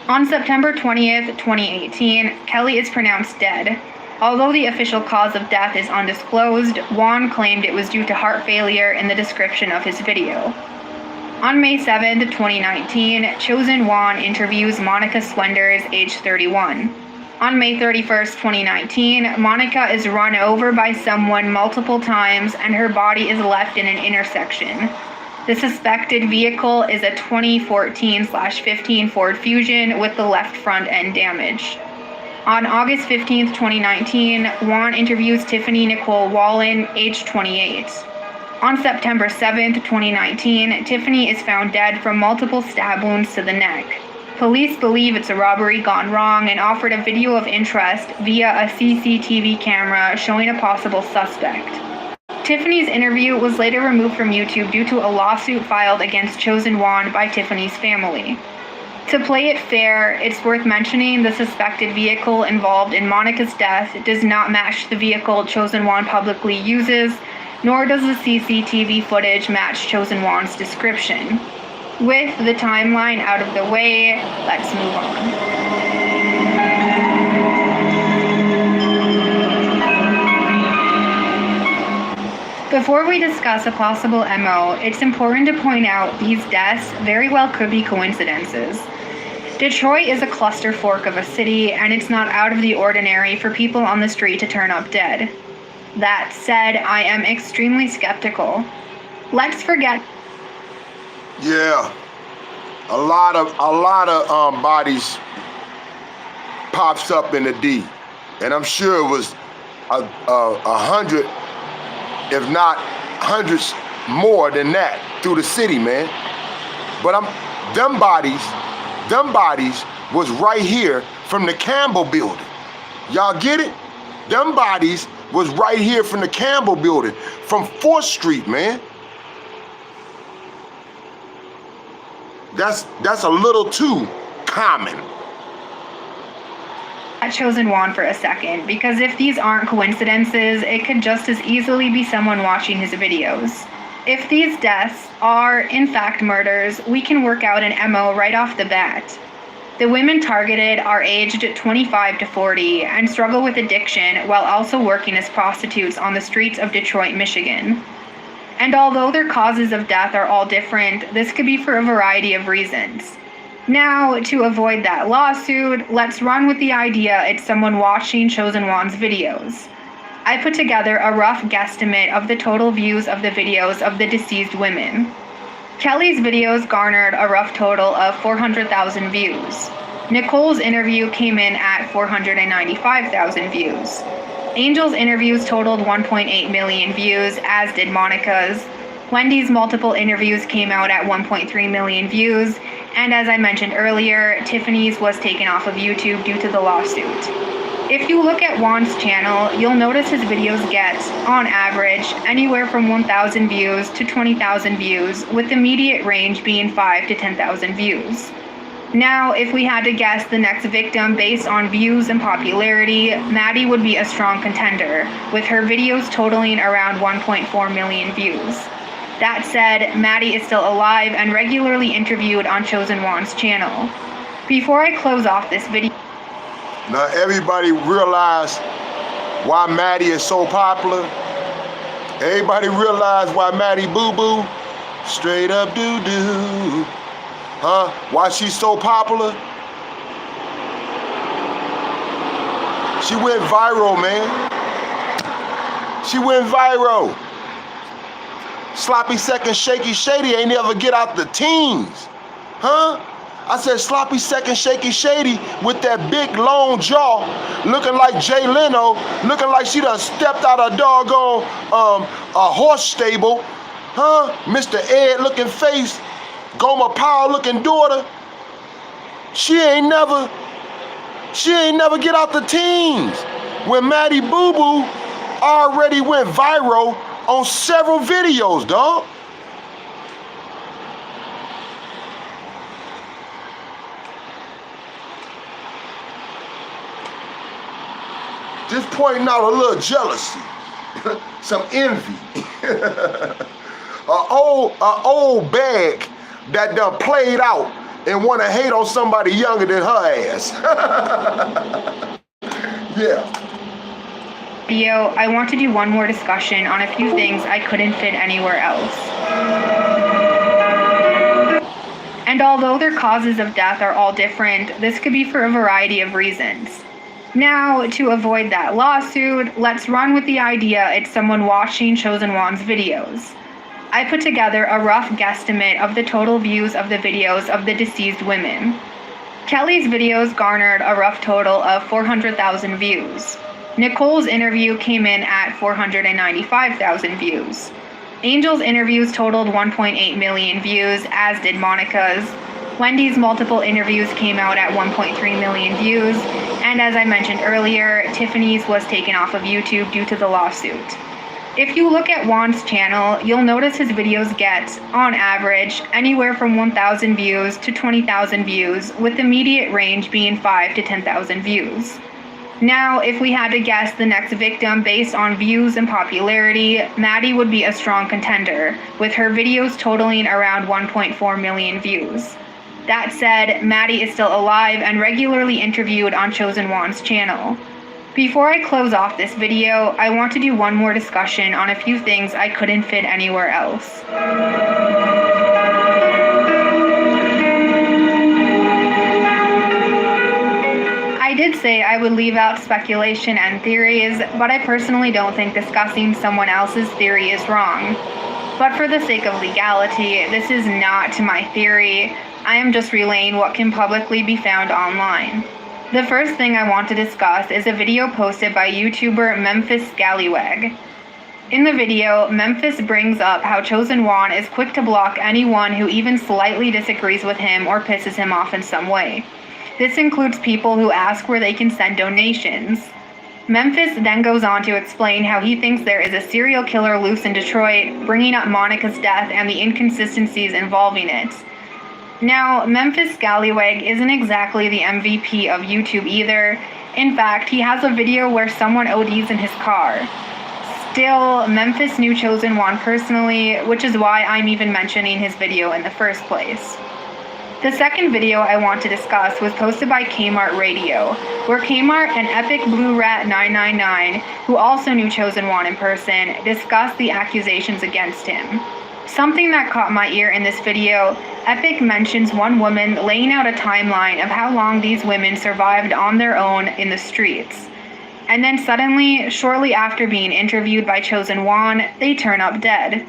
On September 20th, 2018, Kelly is pronounced dead. Although the official cause of death is undisclosed, Wan claimed it was due to heart failure in the description of his video. On May 7, 2019, Chosen Wan interviews Monica Swenders, age 31. On May 31, 2019, Monica is run over by someone multiple times and her body is left in an intersection. The suspected vehicle is a 2014/15 Ford Fusion with the left front end damaged. On August 15, 2019, Wan interviews Tiffany Nicole Wallen, age 28. On September 7, 2019, Tiffany is found dead from multiple stab wounds to the neck. Police believe it's a robbery gone wrong and offered a video of interest via a CCTV camera showing a possible suspect. Tiffany's interview was later removed from YouTube due to a lawsuit filed against Chosen Wan by Tiffany's family. To play it fair, it's worth mentioning the suspected vehicle involved in Monica's death does not match the vehicle Chosen Wan publicly uses, nor does the CCTV footage match Chosen Wan's description. With the timeline out of the way, let's move on. Before we discuss a possible MO, it's important to point out these deaths very well could be coincidences. Detroit is a cluster fork of a city, and it's not out of the ordinary for people on the street to turn up dead. That said, I am extremely skeptical. Let's forget. Yeah, a lot of bodies pops up in the D, and I'm sure it was a 100, if not hundreds more than that through the city, man. But them bodies was right here from the Campbell building. Y'all get it? Them bodies was right here from the Campbell building, from 4th Street, man. That's a little too common. At Chosen Wan for a second, because if these aren't coincidences, it could just as easily be someone watching his videos. If these deaths are, in fact, murders, we can work out an MO right off the bat. The women targeted are aged 25 to 40 and struggle with addiction while also working as prostitutes on the streets of Detroit, Michigan. And although their causes of death are all different, this could be for a variety of reasons. Now, to avoid that lawsuit, let's run with the idea it's someone watching Chosen Wan's videos. I put together a rough guesstimate of the total views of the videos of the deceased women. Kelly's videos garnered a rough total of 400,000 views. Nicole's interview came in at 495,000 views. Angel's interviews totaled 1.8 million views, as did Monica's. Wendy's multiple interviews came out at 1.3 million views, and as I mentioned earlier, Tiffany's was taken off of YouTube due to the lawsuit. If you look at Wan's channel, you'll notice his videos get, on average, anywhere from 1,000 views to 20,000 views, with the immediate range being 5 to 10,000 views. Now, if we had to guess the next victim based on views and popularity, Maddie would be a strong contender, with her videos totaling around 1.4 million views. That said, Maddie is still alive and regularly interviewed on Chosen One's channel. Before I close off this video, now everybody realize why Maddie is so popular. Everybody realize why Maddie Boo Boo straight up doo doo. Huh? Why she's so popular? She went viral, man. She went viral. Sloppy second shaky shady ain't never get out the teens. Huh? I said sloppy second shaky shady with that big long jaw, looking like Jay Leno, looking like she done stepped out of doggone a horse stable. Huh? Mr. Ed looking face, Gomer Powell looking daughter. She ain't never get out the teens. When Maddie Boo Boo already went viral on several videos, dog. Just pointing out a little jealousy, some envy. a old bag that done played out and want to hate on somebody younger than her ass. Yeah. I want to do one more discussion on a few things I couldn't fit anywhere else. And although their causes of death are all different, this could be for a variety of reasons. Now, to avoid that lawsuit, let's run with the idea it's someone watching Chosen One's videos. I put together a rough guesstimate of the total views of the videos of the deceased women. Kelly's videos garnered a rough total of 400,000 views. Nicole's interview came in at 495,000 views. Angel's interviews totaled 1.8 million views, as did Monica's. Wendy's multiple interviews came out at 1.3 million views, and as I mentioned earlier, Tiffany's was taken off of YouTube due to the lawsuit. If you look at Juan's channel, you'll notice his videos get, on average, anywhere from 1,000 views to 20,000 views, with the immediate range being 5 to 10,000 views. Now, if we had to guess the next victim based on views and popularity, Maddie would be a strong contender, with her videos totaling around 1.4 million views. That said, Maddie is still alive and regularly interviewed on Chosen One's channel. Before I close off this video, I want to do one more discussion on a few things I couldn't fit anywhere else. I did say I would leave out speculation and theories, but I personally don't think discussing someone else's theory is wrong. But for the sake of legality, this is not my theory. I am just relaying what can publicly be found online. The first thing I want to discuss is a video posted by YouTuber Memphis Scallywag. In the video, Memphis brings up how Chosen One is quick to block anyone who even slightly disagrees with him or pisses him off in some way. This includes people who ask where they can send donations. Memphis then goes on to explain how he thinks there is a serial killer loose in Detroit, bringing up Monica's death and the inconsistencies involving it. Now, Memphis Scallywag isn't exactly the MVP of YouTube either. In fact, he has a video where someone ODs in his car. Still, Memphis knew Chosen One personally, which is why I'm even mentioning his video in the first place. The second video I want to discuss was posted by Kmart Radio, where Kmart and Epic Blue Rat 999, who also knew Chosen One in person, discussed the accusations against him. Something that caught my ear in this video, Epic mentions one woman laying out a timeline of how long these women survived on their own in the streets. And then suddenly, shortly after being interviewed by Chosen One, they turn up dead.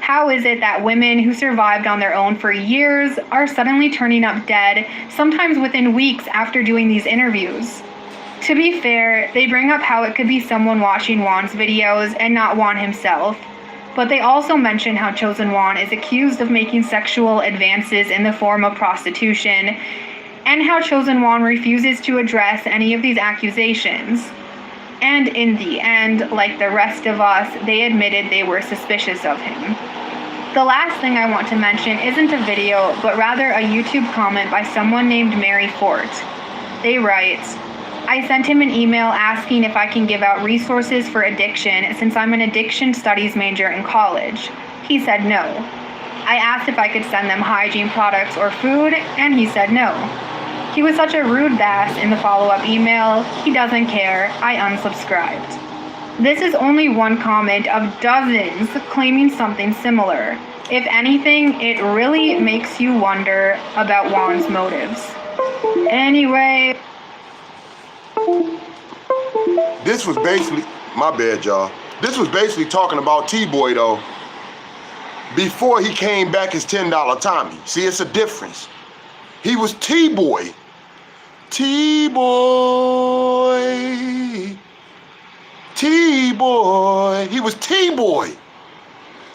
How is it that women who survived on their own for years are suddenly turning up dead, sometimes within weeks after doing these interviews? To be fair, they bring up how it could be someone watching Juan's videos and not Juan himself. But they also mention how Chosen One is accused of making sexual advances in the form of prostitution, and how Chosen One refuses to address any of these accusations. And in the end, like the rest of us, they admitted they were suspicious of him. The last thing I want to mention isn't a video, but rather a YouTube comment by someone named Mary Fort. They write, I sent him an email asking if I can give out resources for addiction since I'm an addiction studies major in college. He said no. I asked if I could send them hygiene products or food, and he said no. He was such a rude bass in the follow-up email. He doesn't care. I unsubscribed. This is only one comment of dozens claiming something similar. If anything, it really makes you wonder about Juan's motives. Anyway. This was basically, my bad, y'all. This was basically talking about T-Boy, though, before he came back as $10 Tommy. See, it's a difference. He was T-Boy. T-Boy. T-Boy. He was T-Boy.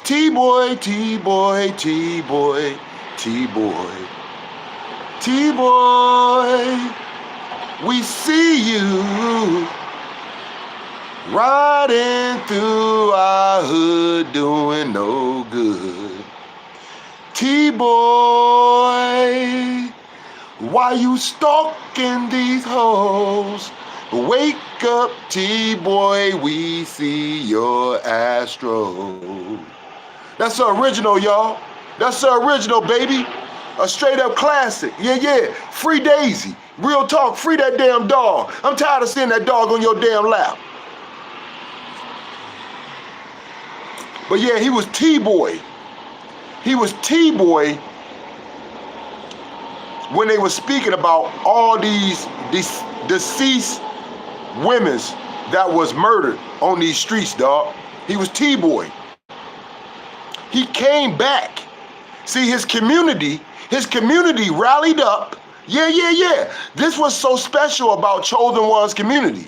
T-Boy, T-Boy, T-Boy, T-Boy. T-Boy, we see you riding through our hood doing no good. T-Boy, why you stalking these hoes? Wake up, T-Boy, we see your Astro. That's the original, y'all. That's the original, baby. A straight up classic. Yeah. Free Daisy. Real talk, free that damn dog. I'm tired of seeing that dog on your damn lap. But yeah, he was T-Boy. He was T-Boy when they were speaking about all these deceased women's that was murdered on these streets, dog. He was T-Boy. He came back. See, his community rallied up. Yeah. This was so special about Chosen One's community.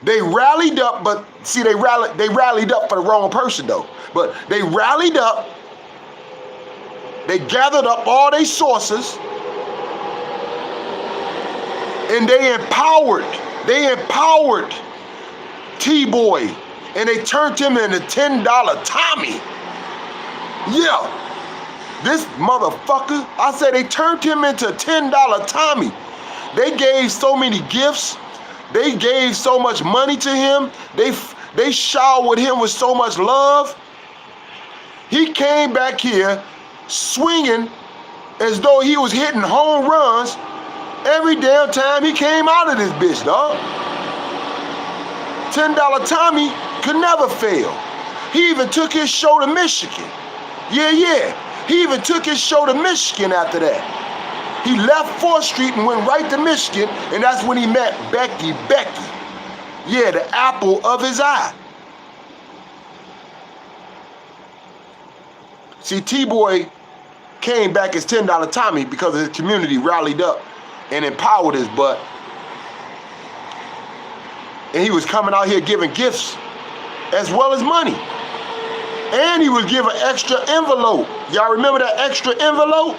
They rallied up, but see, they rallied up for the wrong person, though. But they rallied up. They gathered up all their sources, and they empowered T-Boy, and they turned him into $10 Tommy. Yeah, this motherfucker, I said they turned him into $10 Tommy. They gave so many gifts. They gave so much money to him. They showered him with so much love. He came back here swinging as though he was hitting home runs every damn time he came out of this bitch, dog. $10 Tommy could never fail. He even took his show to Michigan. Yeah. He even took his show to Michigan after that. He left 4th Street and went right to Michigan, and that's when he met Becky. Yeah, the apple of his eye. See, T-Boy came back as $10 Tommy because his community rallied up and empowered his butt. And he was coming out here giving gifts as well as money. And he would give an extra envelope. Y'all remember that extra envelope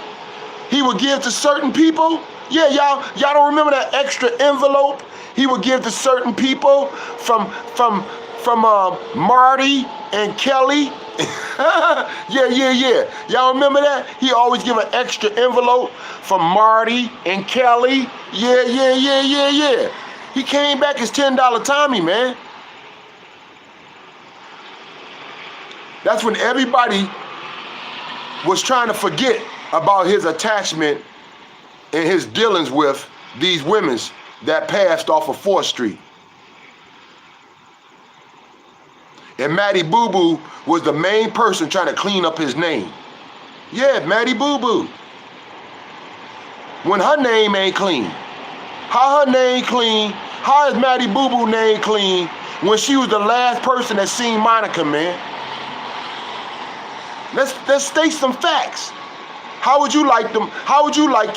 he would give to certain people? Yeah, y'all don't remember that extra envelope he would give to certain people from Marty and Kelly? Yeah. Y'all remember that? He always give an extra envelope from Marty and Kelly. Yeah. He came back as $10 Tommy, man. That's when everybody was trying to forget about his attachment and his dealings with these women that passed off of 4th Street. And Maddie Boo Boo was the main person trying to clean up his name. Yeah, Maddie Boo Boo. When her name ain't clean. How her name clean? How is Maddie Boo Boo name clean when she was the last person that seen Monica, man? Let's state some facts. How would you like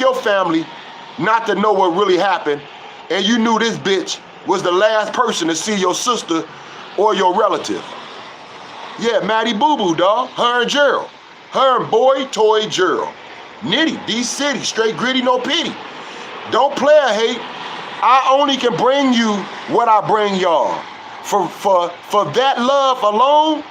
your family not to know what really happened, and you knew this bitch was the last person to see your sister or your relative? Yeah, Maddie Boo Boo, dawg. Her and Gerald. Her and Boy Toy Gerald. Nitty, D-City, straight gritty, no pity. Don't play a hate. I only can bring you what I bring y'all. For that love alone,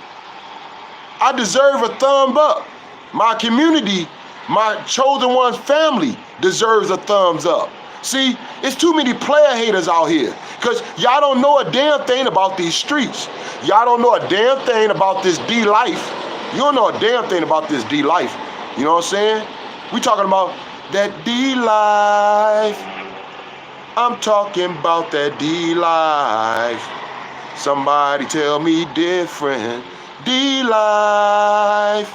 I deserve a thumb up. My community, my chosen one's family deserves a thumbs up. See, it's too many player haters out here because y'all don't know a damn thing about these streets. Y'all don't know a damn thing about this D life. You don't know a damn thing about this D life. You know what I'm saying? We talking about that D life. I'm talking about that D life. Somebody tell me different. D life.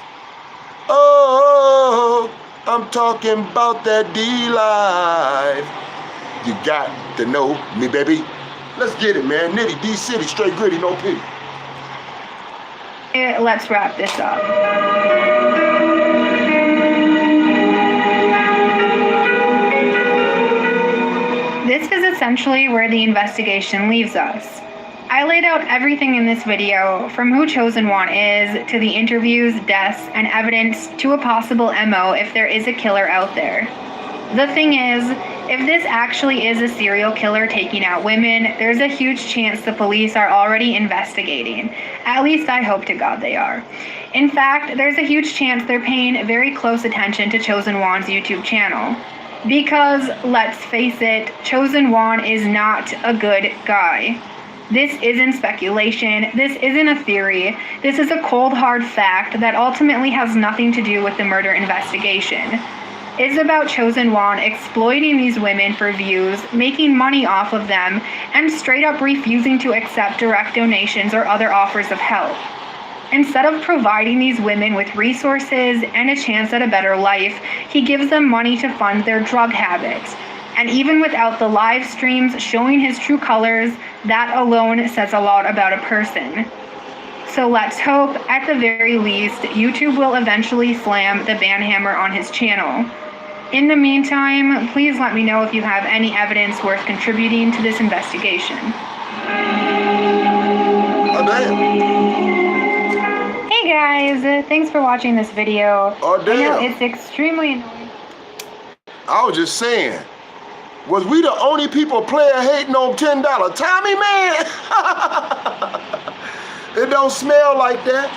Oh, I'm talking about that D life. You got to know me, baby. Let's get it, man. Nitty, D City, straight gritty, no pity. Let's wrap this up. This is essentially where the investigation leaves us. I laid out everything in this video, from who Chosen One is, to the interviews, deaths, and evidence to a possible MO if there is a killer out there. The thing is, if this actually is a serial killer taking out women, there's a huge chance the police are already investigating. At least I hope to God they are. In fact, there's a huge chance they're paying very close attention to Chosen One's YouTube channel. Because, let's face it, Chosen One is not a good guy. This isn't speculation, this isn't a theory, this is a cold hard fact that ultimately has nothing to do with the murder investigation. It's about Chosen One exploiting these women for views, making money off of them, and straight up refusing to accept direct donations or other offers of help. Instead of providing these women with resources and a chance at a better life, he gives them money to fund their drug habits. And even without the live streams showing his true colors, that alone says a lot about a person. So let's hope, at the very least, YouTube will eventually slam the ban hammer on his channel. In the meantime, please let me know if you have any evidence worth contributing to this investigation. Oh, damn. Hey guys, thanks for watching this video. Oh, damn. I know it's extremely annoying. I was just saying, was we the only people player hating on $10 Tommy, man? It don't smell like that.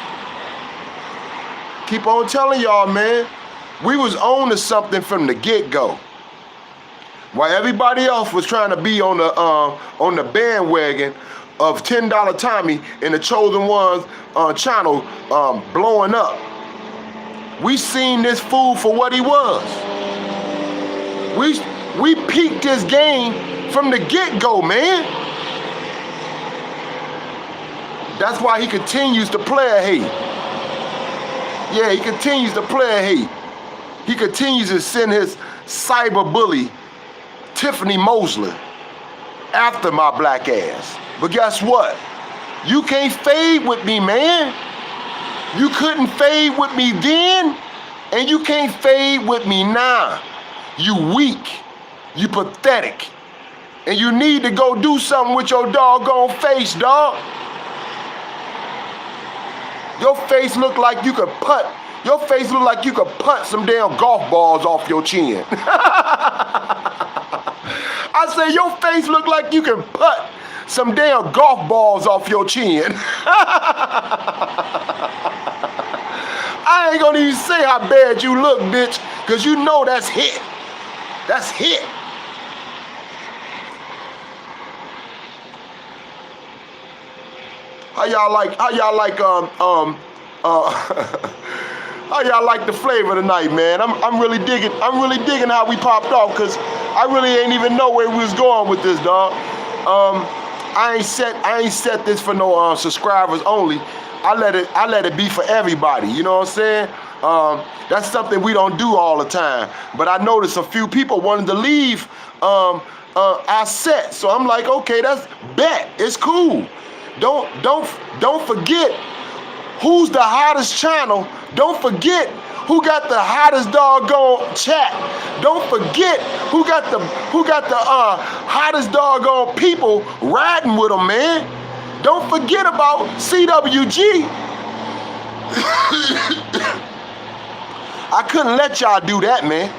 Keep on telling y'all, man. We was on to something from the get-go. While everybody else was trying to be on the bandwagon of $10 Tommy and the Chosen One's channel blowing up, we seen this fool for what he was. We peaked his game from the get-go, man. That's why he continues to player hate. Yeah, he continues to player hate. He continues to send his cyber bully, Tiffany Mosley, after my black ass. But guess what? You can't fade with me, man. You couldn't fade with me then, and you can't fade with me now. You weak. You pathetic. And you need to go do something with your doggone face, dog. Your face look like you could putt. Your face look like you could putt some damn golf balls off your chin. I say your face look like you can putt some damn golf balls off your chin. I ain't gonna even say how bad you look, bitch, because you know that's hit. That's hit. How y'all like how y'all like the flavor tonight, man? I'm really digging how we popped off, because I really ain't even know where we was going with this, dog. I ain't set this for no subscribers only. I let it be for everybody, you know what I'm saying? That's something we don't do all the time. But I noticed a few people wanted to leave our set. So I'm like, okay, that's bet. It's cool. Don't forget who's the hottest channel. Don't forget who got the hottest doggone chat. Don't forget who got the hottest doggone people riding with them, man. Don't forget about CWG. I couldn't let y'all do that, man.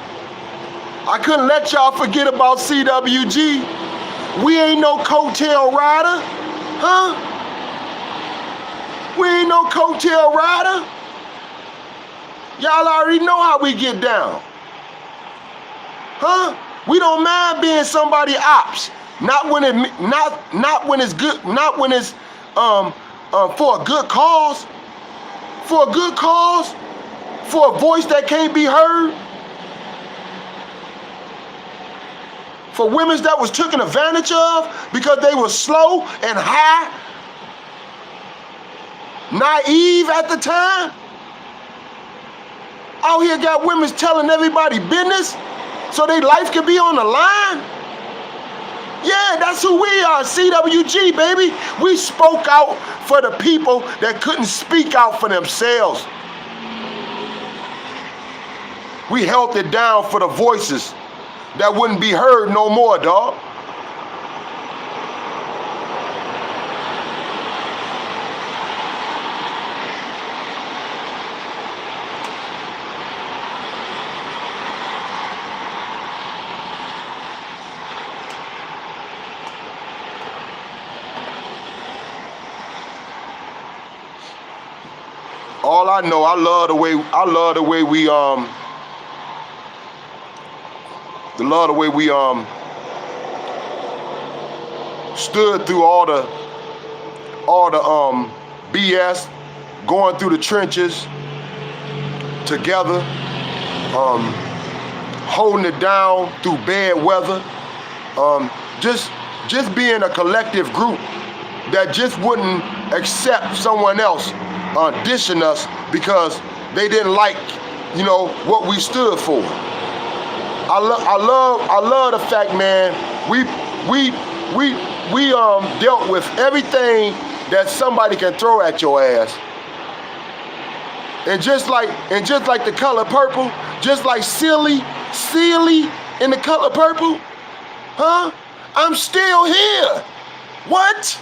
I couldn't let y'all forget about CWG. We ain't no coattail rider, huh? We ain't no coattail rider. Y'all already know how we get down. Huh? We don't mind being somebody ops. Not when it's good, not when it's for a good cause. For a good cause, for a voice that can't be heard, for women that was taken advantage of because they were slow and high, naive at the time. Out here got women telling everybody business so their life can be on the line. Yeah, that's who we are, CWG, baby. We spoke out for the people that couldn't speak out for themselves. We held it down for the voices that wouldn't be heard no more, dog. All I know, I love the way we stood through all the BS, going through the trenches together, holding it down through bad weather, just being a collective group that just wouldn't accept someone else audition us because they didn't like, what we stood for. I love the fact, man, we dealt with everything that somebody can throw at your ass. And just like the color purple, just like silly in the color purple, huh? I'm still here. What?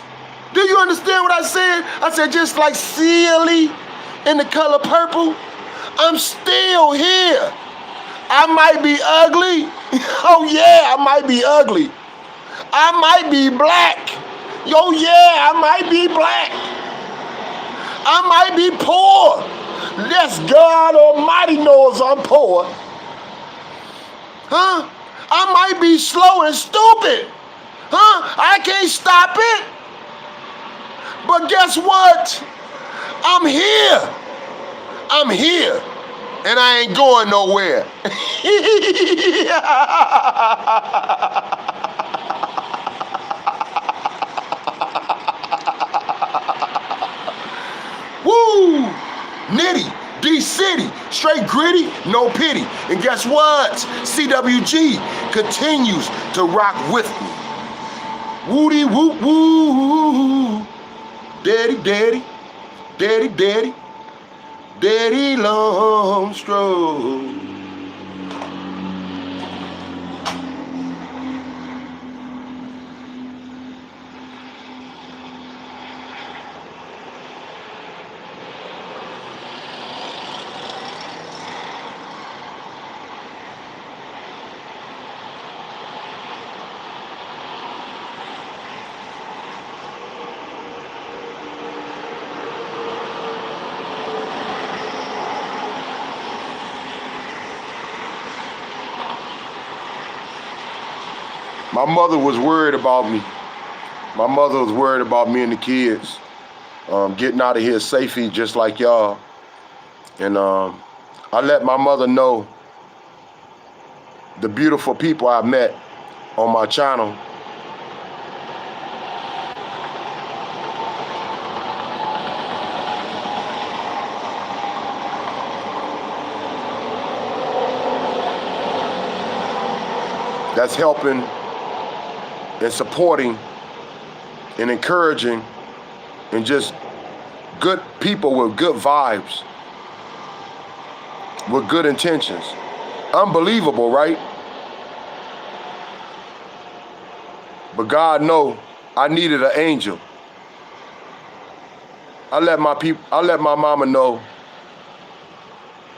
Do you understand what I said? I said just like silly in the color purple, I'm still here. I might be ugly. Oh yeah, I might be ugly. I might be black. Oh yeah, I might be black. I might be poor. Yes, God Almighty knows I'm poor. Huh? I might be slow and stupid. Huh? I can't stop it. But guess what? I'm here. I'm here. And I ain't going nowhere. Woo! Nitty, D-City, straight gritty, no pity. And guess what? CWG continues to rock with me. Woody woo woo. Daddy, daddy, daddy, daddy, daddy long stroke. My mother was worried about me. My mother was worried about me and the kids getting out of here safely just like y'all. And I let my mother know the beautiful people I met on my channel. That's helping and supporting and encouraging and just good people with good vibes, with good intentions. Unbelievable, right? But God know I needed an angel. I let my mama know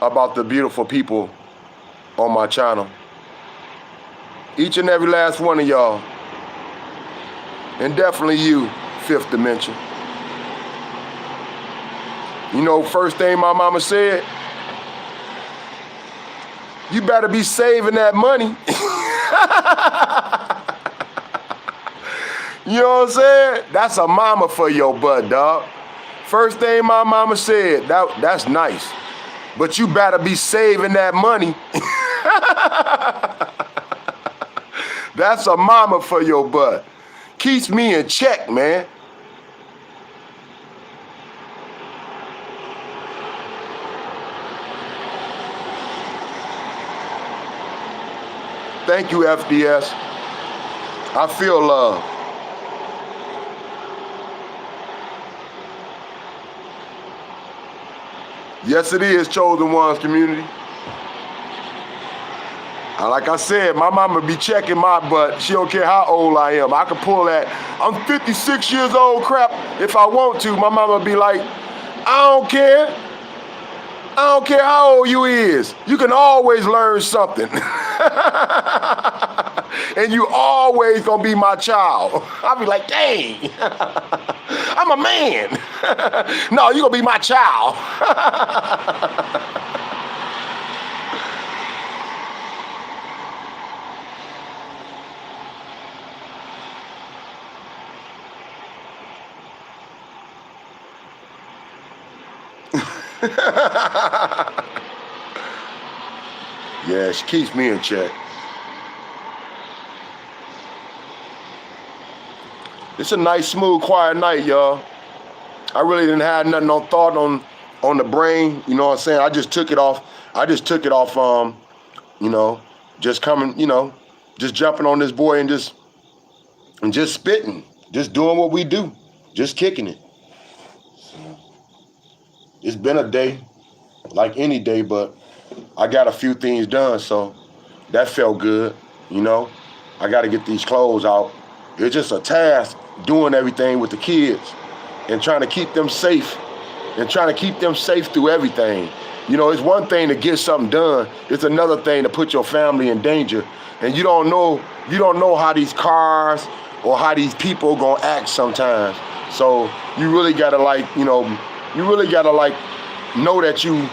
about the beautiful people on my channel. Each and every last one of y'all. And definitely you, Fifth Dimension. You know, first thing my mama said, you better be saving that money. You know what I'm saying? That's a mama for your butt, dog. First thing my mama said, that's nice. But you better be saving that money. That's a mama for your butt. Keeps me in check, man. Thank you, FDS. I feel love. Yes, it is, Chosen Ones community. Like I said, my mama be checking my butt. She don't care how old I am. I can pull that I'm 56 years old crap if I want to. My mama be like, I don't care. I don't care how old you is. You can always learn something. And you always gonna be my child. I'll be like, dang, I'm a man. No, you gonna be my child. Yeah, she keeps me in check. It's a nice, smooth, quiet night, y'all. I really didn't have nothing on thought on the brain, you know what I'm saying? I just took it off, you know, just coming, you know, just jumping on this boy and just spitting, just doing what we do, just kicking it. So, it's been a day, like any day, but I got a few things done, so that felt good, you know? I gotta get these clothes out. It's just a task doing everything with the kids and trying to keep them safe through everything. You know, it's one thing to get something done. It's another thing to put your family in danger. And you don't know how these cars or how these people gonna act sometimes. So you really gotta know that you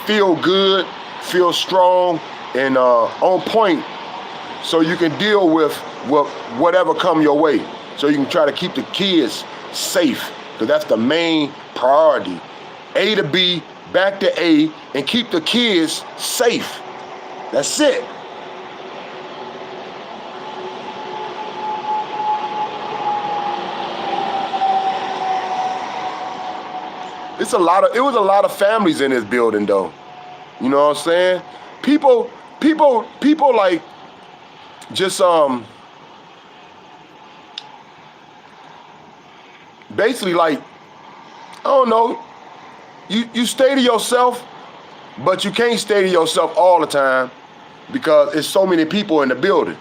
feel good, feel strong, and on point, so you can deal with whatever come your way. So you can try to keep the kids safe, because that's the main priority. A to B, back to A, and keep the kids safe. That's it. It was a lot of families in this building though. You know what I'm saying? People like just basically like, I don't know, you stay to yourself, but you can't stay to yourself all the time because there's so many people in the building.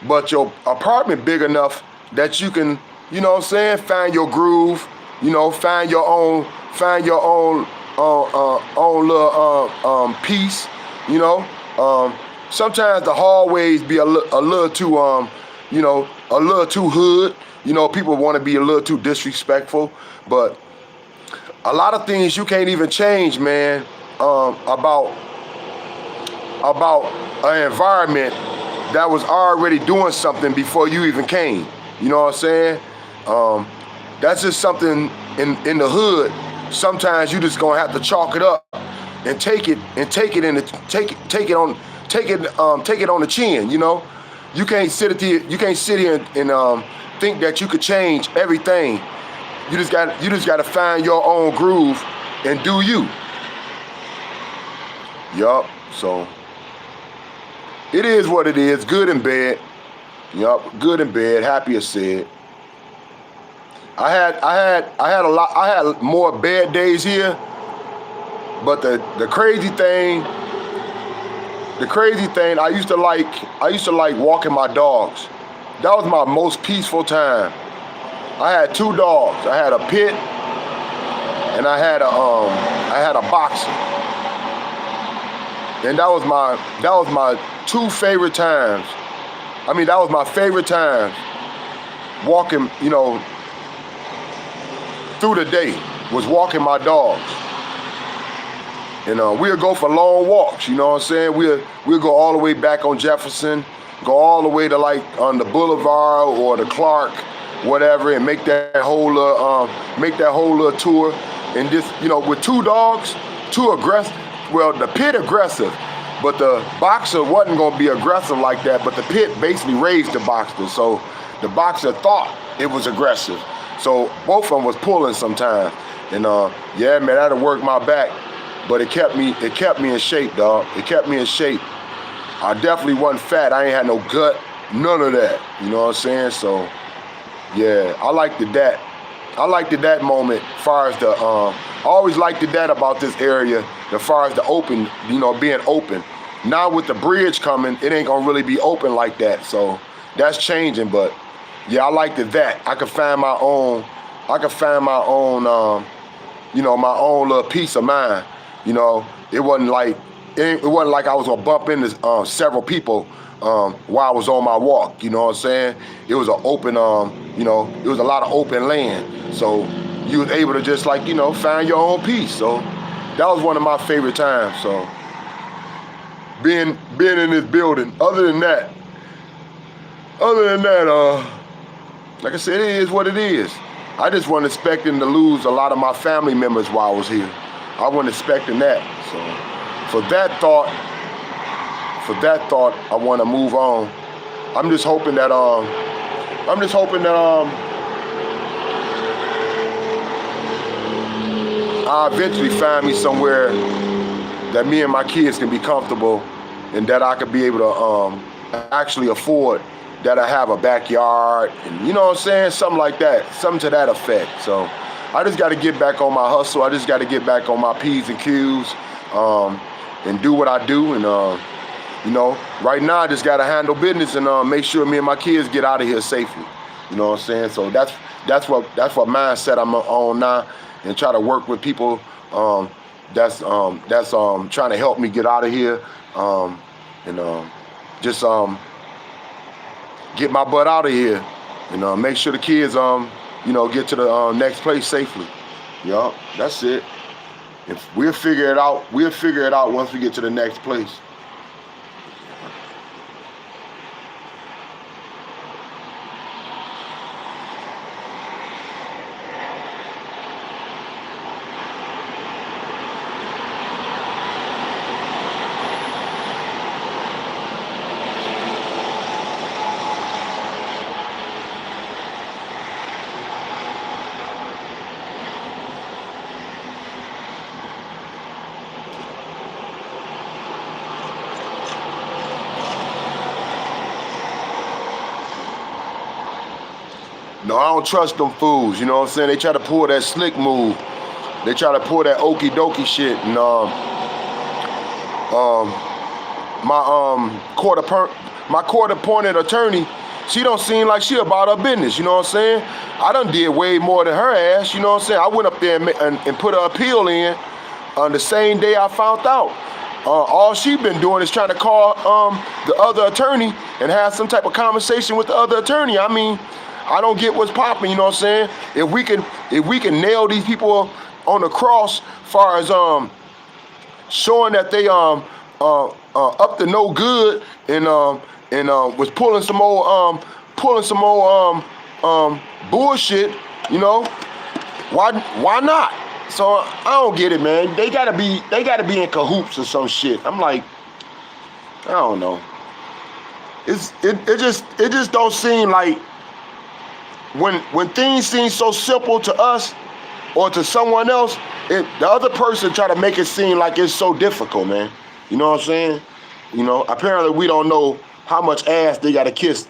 But your apartment big enough that you can, you know what I'm saying, find your groove, you know, find your own little piece, you know. Sometimes the hallways be a little too, you know, a little too hood. You know, people want to be a little too disrespectful, but a lot of things you can't even change, man, about an environment that was already doing something before you even came. You know what I'm saying? That's just something in the hood. Sometimes you just gonna have to chalk it up and take it on the chin. You know, you can't sit here and think that you could change everything. You just got to find your own groove and do you. Yup. So it is what it is. Good and bad. Yup. Good and bad. Happy as said. I had more bad days here, but the crazy thing, I used to like walking my dogs. That was my most peaceful time. I had 2 dogs. I had a pit and I had a boxer. And that was my 2 favorite times. I mean, that was my favorite times walking, you know, through the day, was walking my dogs. And we'll go for long walks, you know what I'm saying? We'll go all the way back on Jefferson, go all the way to like on the Boulevard or the Clark, whatever, and make that whole little tour. And just, you know, with 2 dogs, 2 aggressive, well, the pit aggressive, but the boxer wasn't gonna be aggressive like that, but the pit basically raised the boxer. So the boxer thought it was aggressive. So both of them was pulling sometimes. And yeah, man, that'll work my back. But it kept me in shape, dog. It kept me in shape. I definitely wasn't fat. I ain't had no gut, none of that. You know what I'm saying? So yeah, I liked that. I liked that moment as far as the, I always liked that about this area, as far as the open, you know, being open. Now with the bridge coming, it ain't gonna really be open like that. So that's changing, but yeah, I liked that. I could find my own, you know, my own little peace of mind. You know, it wasn't like I was gonna bump into several people while I was on my walk. You know what I'm saying? It was an open, you know, it was a lot of open land. So you was able to just like, you know, find your own peace. So that was one of my favorite times. So being in this building. Other than that, like I said, it is what it is. I just wasn't expecting to lose a lot of my family members while I was here. I wasn't expecting that. So for that thought, I want to move on. I'm just hoping that I'll eventually find me somewhere that me and my kids can be comfortable, and that I could be able to actually afford, that I have a backyard, and you know what I'm saying? Something like that, something to that effect. So I just got to get back on my hustle. I just got to get back on my P's and Q's and do what I do. And, you know, right now I just got to handle business and make sure me and my kids get out of here safely. You know what I'm saying? So that's what mindset I'm on now, and try to work with people that's trying to help me get out of here, and just get my butt out of here, and make sure the kids you know, get to the next place safely. Yup, that's it. If we'll figure it out once we get to the next place. No, I don't trust them fools, you know what I'm saying? They try to pull that slick move. They try to pull that okie dokie shit, and my court-appointed attorney, she don't seem like she about her business, you know what I'm saying? I done did way more than her ass, you know what I'm saying? I went up there and put her appeal in on the same day I found out. All she been doing is trying to call the other attorney and have some type of conversation with the other attorney. I mean, I don't get what's popping, you know what I'm saying? If we can nail these people on the cross, far as showing that they up to no good, and was pulling some old bullshit, you know, why not? So I don't get it, man. They gotta be in cahoots or some shit. I'm like, I don't know. It just don't seem like, when things seem so simple to us or to someone else, the other person try to make it seem like it's so difficult, man. You know what I'm saying? You know, apparently we don't know how much ass they gotta kiss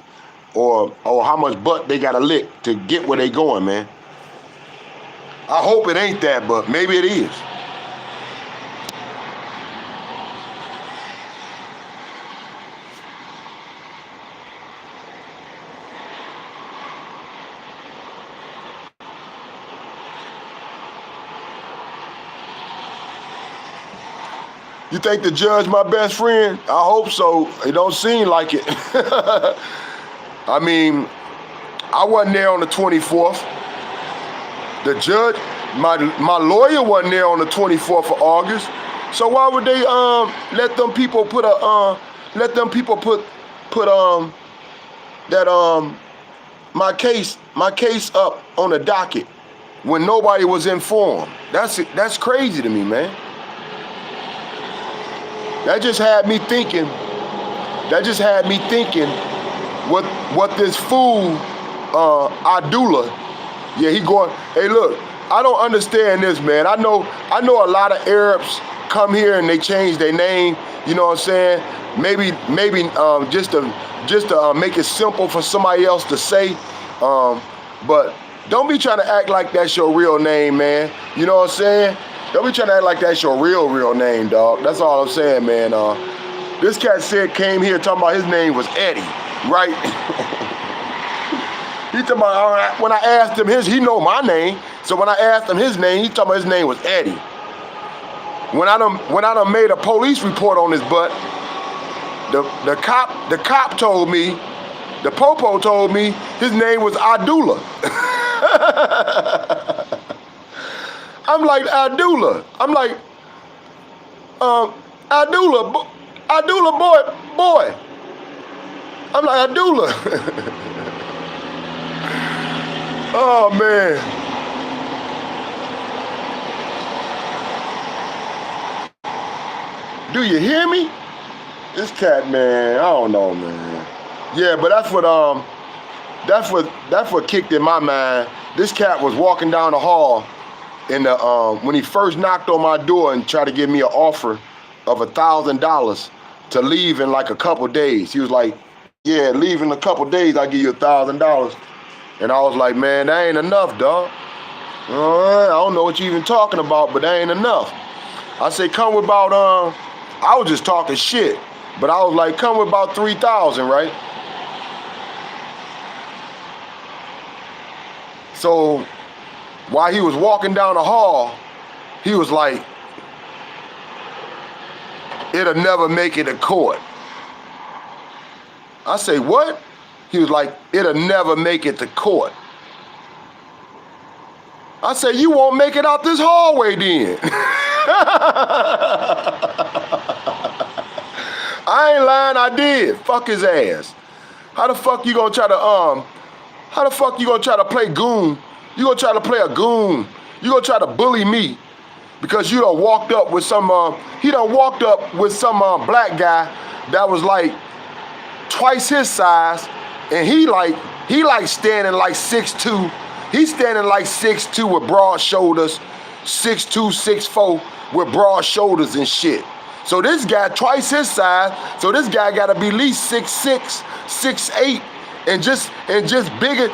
or how much butt they gotta lick to get where they going, man. I hope it ain't that, but maybe it is. You think the judge my best friend? I hope so. It don't seem like it. I mean, I wasn't there on the 24th. The judge, my lawyer wasn't there on the 24th of August. So why would they let them people put that my case up on the docket when nobody was informed? That's crazy to me, man. That just had me thinking what this fool Abdullah, yeah, he going, hey look, I don't understand this, man. I know a lot of Arabs come here and they change their name, you know what I'm saying? Maybe just to make it simple for somebody else to say, but don't be trying to act like that's your real name, man. You know what I'm saying? Don't be trying to act like that's your real name, dog. That's all I'm saying, man. This cat came here talking about his name was Eddie, right? He talking about, when I asked him he know my name, so when I asked him his name, he talking about his name was Eddie. When I done made a police report on his butt, the cop told me, the popo told me his name was Abdullah. I'm like, Abdullah. I'm like, Abdullah boy. I'm like, Abdullah. Oh man. Do you hear me? This cat, man, I don't know, man. Yeah, but that's what kicked in my mind. This cat was walking down the hall and when he first knocked on my door and tried to give me an offer of $1,000 to leave in like a couple days. He was like, yeah, leave in a couple days, I'll give you $1,000. And I was like, man, that ain't enough, dog. I don't know what you even talking about, but that ain't enough. I said, come with about, I was just talking shit, but I was like, come with about 3,000, right? So while he was walking down the hall, he was like, it'll never make it to court. I say, what? He was like, it'll never make it to court. I say, you won't make it out this hallway then. I ain't lying, I did. Fuck his ass. How the fuck you gonna try to play goon? You gonna try to play a goon? You gonna try to bully me because you done walked up with some black guy that was like twice his size, and he like standing like 6'2". He's standing like 6'2" with broad shoulders, 6'2", 6'4" with broad shoulders and shit. So this guy twice his size, so this guy gotta be at least 6'6", 6'8", and just bigger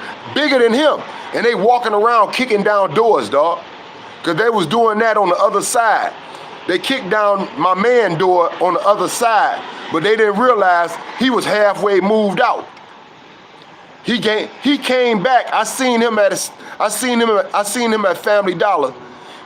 than him. And they walking around kicking down doors, dog. Cause they was doing that on the other side. They kicked down my man door on the other side, but they didn't realize he was halfway moved out. He came back. I seen him at Family Dollar.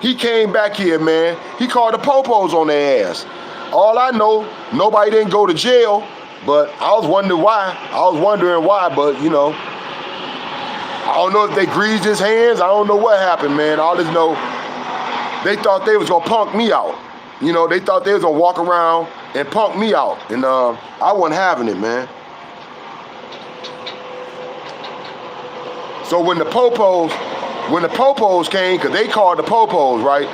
He came back here, man. He called the popos on their ass. All I know, nobody didn't go to jail, but I was wondering why, but you know, I don't know if they greased his hands. I don't know what happened, man. I just know they thought they was gonna punk me out. You know, they thought they was gonna walk around and punk me out, and I wasn't having it, man. So when the popos came, cause they called the popos, right?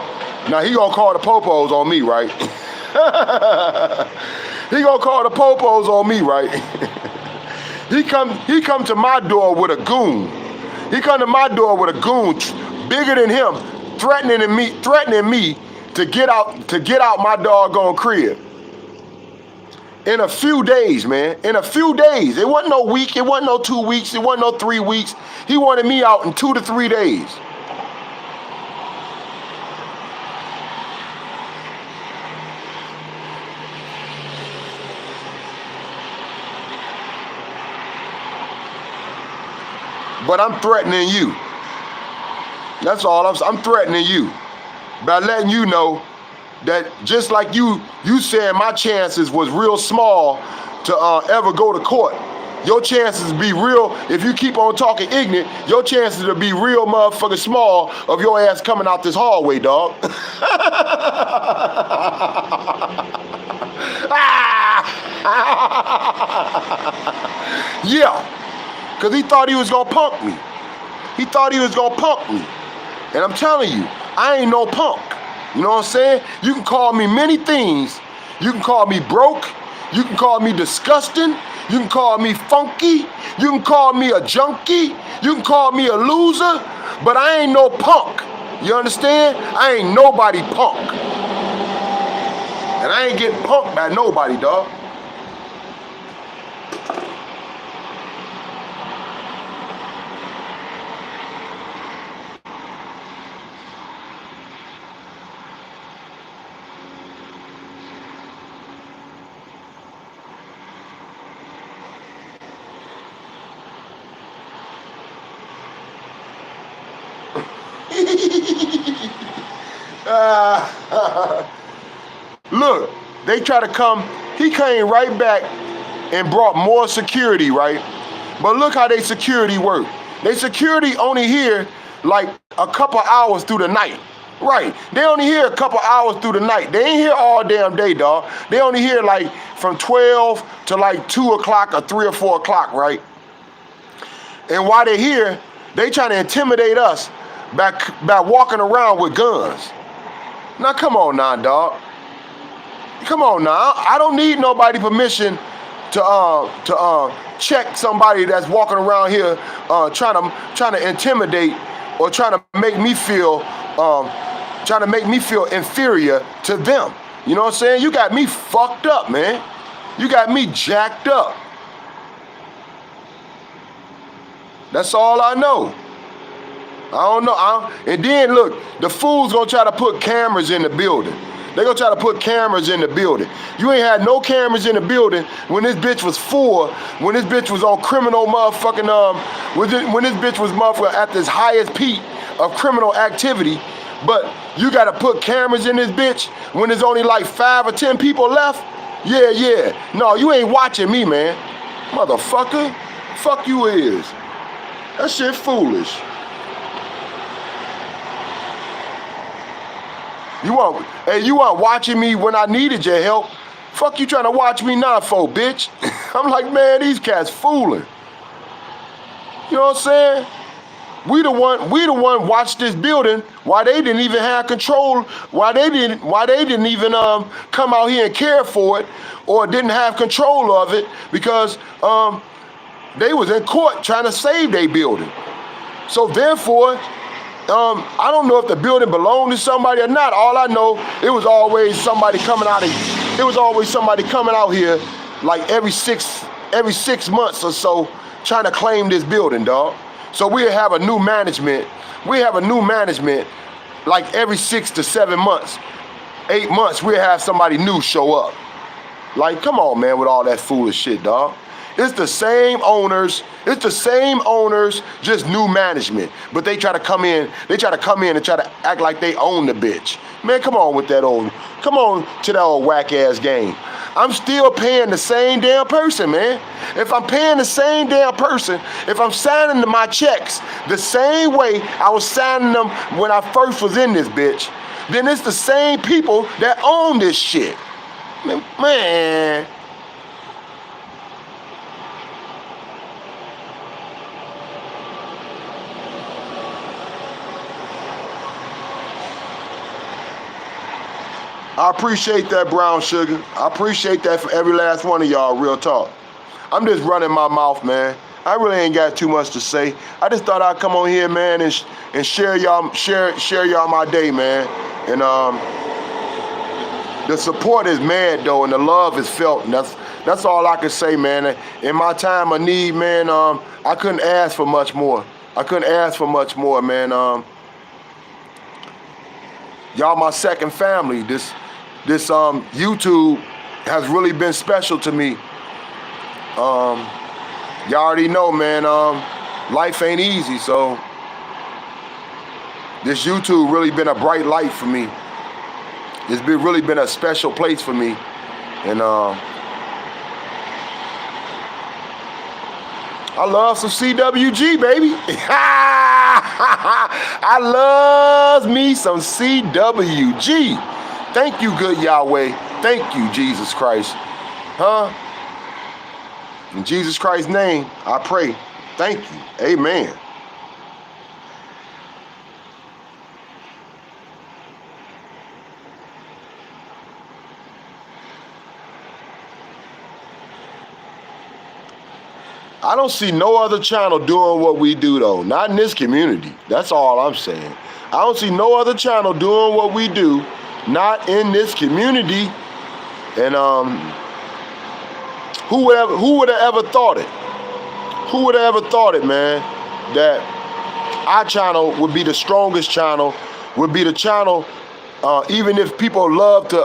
Now he gonna call the popos on me, right? He gonna call the popos on me, right? He come to my door with a goon. He come to my door with a goon bigger than him, threatening me to get out my doggone crib. In a few days, man. In a few days. It wasn't no week, it wasn't no 2 weeks, it wasn't no 3 weeks. He wanted me out in 2 to 3 days. But I'm threatening you. That's all I'm threatening you. By letting you know that just like you saying my chances was real small to ever go to court. your chances to be real, if you keep on talking ignorant, your chances to be real motherfucking small of your ass coming out this hallway, dog. Yeah, because he thought he was gonna punk me. He thought he was gonna punk me. And I'm telling you, I ain't no punk. You know what I'm saying? You can call me many things. You can call me broke. You can call me disgusting. You can call me funky. You can call me a junkie. You can call me a loser. But I ain't no punk. You understand? I ain't nobody punk. And I ain't getting punked by nobody, dog. Look, they try to come, he came right back and brought more security, right? But look how they security work. They security only here like a couple hours through the night. Right, they only here a couple hours through the night. They ain't here all damn day, dog. They only here like from 12 to like 2 o'clock or 3 or 4 o'clock, right? And while they're here, they trying to intimidate us by walking around with guns. Now, come on now, dog. Come on now. I don't need nobody permission to check somebody that's walking around here trying to intimidate or trying to make me feel inferior to them. You know what I'm saying? You got me fucked up, man. You got me jacked up. That's all I know. I don't know. And then look, the fools gonna try to put cameras in the building. They gonna try to put cameras in the building. You ain't had no cameras in the building when this bitch was full, when this bitch was on criminal motherfucking, when this bitch was motherfucking at this highest peak of criminal activity. But you gotta put cameras in this bitch when there's only like 5 or 10 people left? Yeah. No, you ain't watching me, man. Motherfucker. Fuck you is. That shit foolish. You weren't watching me when I needed your help. Fuck you trying to watch me now for, bitch. I'm like, man, these cats fooling. You know what I'm saying? We the one watched this building while they didn't even have control, while they didn't even come out here and care for it or didn't have control of it because they was in court trying to save their building. So therefore, I don't know if the building belonged to somebody or not. All I know, it was always somebody coming out here like every six months or so trying to claim this building, dog. So we have a new management. Like every 6 to 7 months, 8 months, we'll have somebody new show up. Like, come on, man, with all that foolish shit, dog. It's the same owners, just new management. But they try to come in and try to act like they own the bitch. Man, come on to that old whack ass game. I'm still paying the same damn person, man. If I'm paying the same damn person, if I'm signing my checks the same way I was signing them when I first was in this bitch, then it's the same people that own this shit. Man. I appreciate that, Brown Sugar. I appreciate that for every last one of y'all, real talk. I'm just running my mouth, man. I really ain't got too much to say. I just thought I'd come on here, man, and share y'all my day, man. And the support is mad though, and the love is felt, and that's all I can say, man. In my time of need, man, I couldn't ask for much more. Man. Y'all my second family. This YouTube has really been special to me. Y'all already know, man, life ain't easy, so this YouTube really been a bright light for me. It's really been a special place for me. And I love some CWG, baby. I love me some CWG. Thank you, good Yahweh. Thank you, Jesus Christ. Huh? In Jesus Christ's name, I pray. Thank you. Amen. I don't see no other channel doing what we do, though. Not in this community. That's all I'm saying. I don't see no other channel doing what we do, not in this community. And who would have ever thought it? Who would have ever thought it, man? That our channel would be the strongest channel, would be the channel, even if people love to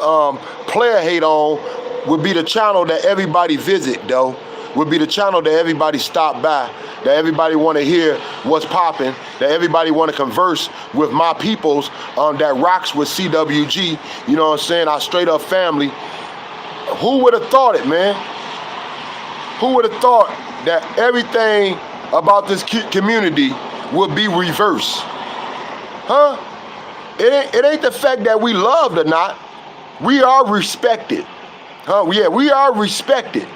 player hate on, would be the channel that everybody visit, though. Would be the channel that everybody stop by, that everybody want to hear what's popping, that everybody want to converse with my peoples that rocks with CWG. You know what I'm saying? Our straight up family. Who would have thought it, man? Who would have thought that everything about this community would be reversed? Huh? It ain't the fact that we loved or not. We are respected. Huh? Yeah, we are respected.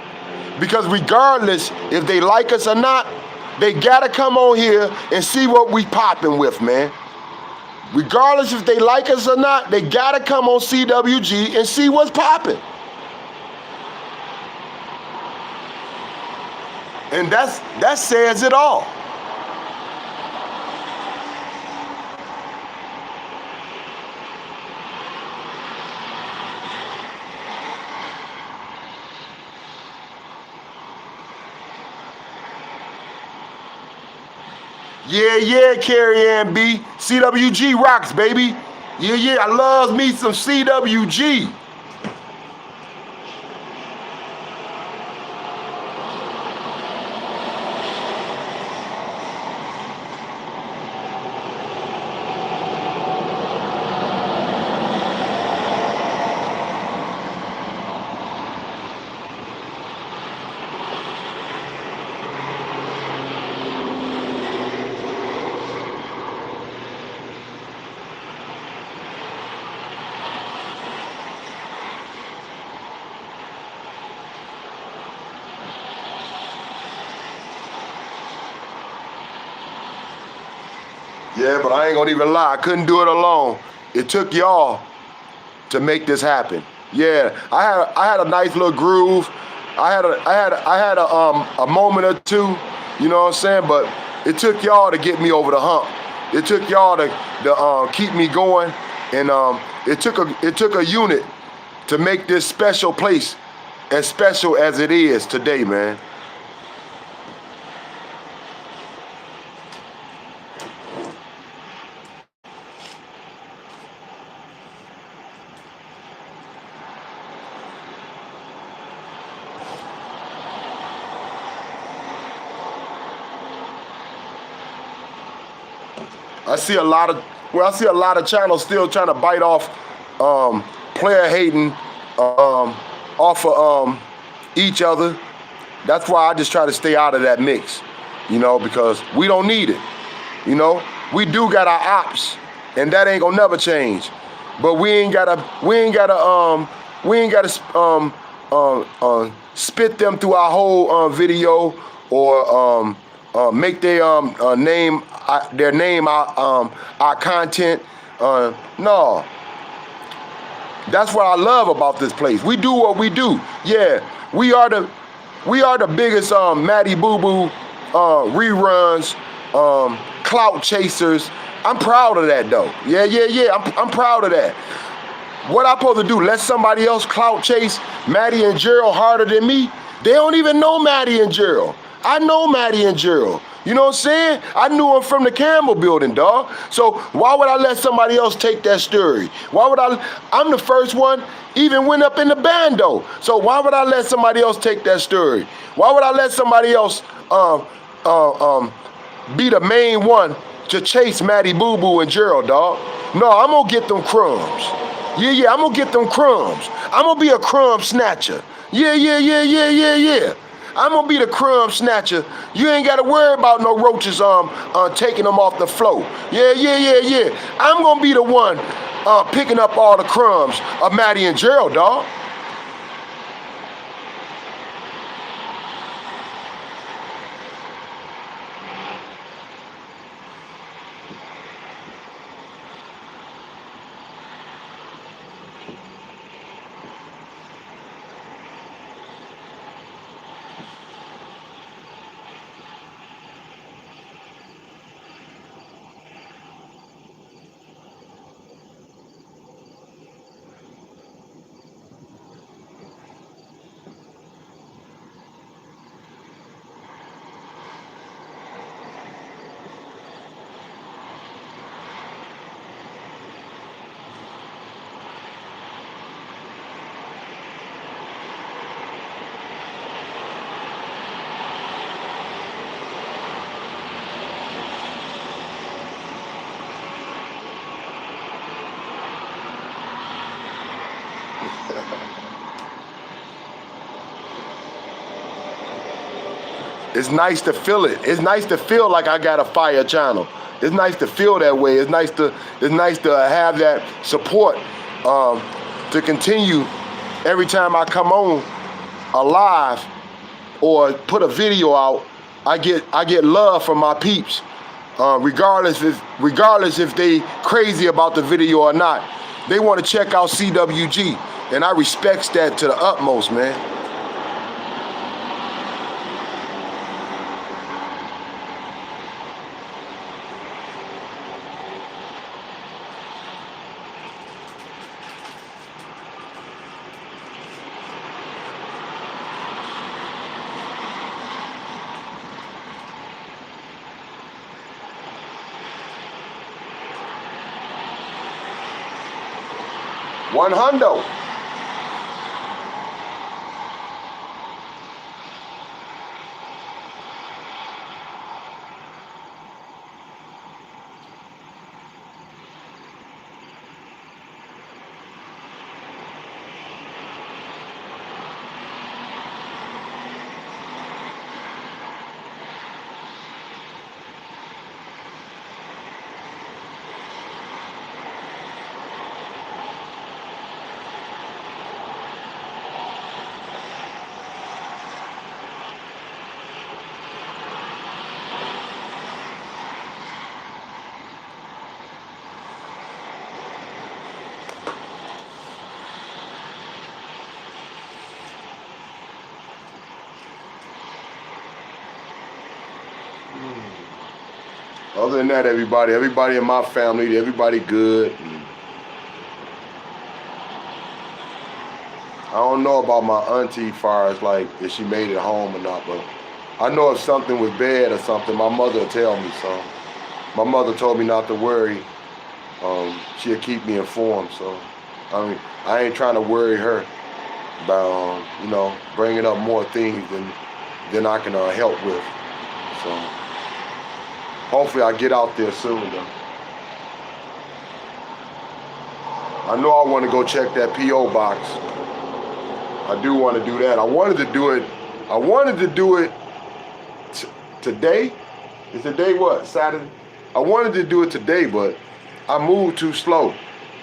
Because regardless if they like us or not, they gotta come on here and see what we popping with, man. Regardless if they like us or not, they gotta come on CWG and see what's popping. And that says it all. Yeah, Carrie Ann B. CWG rocks, baby. Yeah, I love me some CWG. Yeah, but I ain't gonna even lie. I couldn't do it alone. It took y'all to make this happen. Yeah, I had a nice little groove. I had a moment or two. You know what I'm saying? But it took y'all to get me over the hump. It took y'all to keep me going, and it took a unit to make this special place as special as it is today, man. I see a lot of channels still trying to bite off player hating off of each other. That's why I just try to stay out of that mix, you know, because we don't need it. You know, we do got our ops, and that ain't gonna never change. But we ain't gotta spit them through our whole video or make their name our content. No. That's what I love about this place. We do what we do. Yeah, we are the biggest Matty Boo Boo reruns, clout chasers. I'm proud of that though. Yeah. I'm proud of that. What I supposed to do? Let somebody else clout chase Maddie and Gerald harder than me? They don't even know Maddie and Gerald. I know Maddie and Gerald. You know what I'm saying? I knew him from the Campbell building, dog. So why would I let somebody else take that story? I'm the first one even went up in the bando. So why would I let somebody else take that story? Why would I let somebody else be the main one to chase Matty Boo Boo and Gerald, dog? No, I'm gonna get them crumbs. Yeah, I'm gonna get them crumbs. I'm gonna be a crumb snatcher. Yeah. I'm gonna be the crumb snatcher. You ain't gotta worry about no roaches taking them off the floor. Yeah. I'm gonna be the one picking up all the crumbs of Maddie and Gerald, dog. It's nice to feel it. It's nice to feel like I got a fire channel. It's nice to feel that way. It's nice to have that support to continue every time I come on alive or put a video out. I get love from my peeps, regardless if they crazy about the video or not. They want to check out CWG, and I respect that to the utmost, man. $100. Other than that, everybody in my family, everybody good. I don't know about my auntie far as like if she made it home or not, but I know if something was bad or something, my mother would tell me. So my mother told me not to worry. She'll keep me informed. So I mean, I ain't trying to worry her about bringing up more things than I can help with. So hopefully I get out there soon though. I know I want to go check that P.O. box. I do want to do that. I wanted to do it today. Is today what? Saturday? I wanted to do it today, but I moved too slow.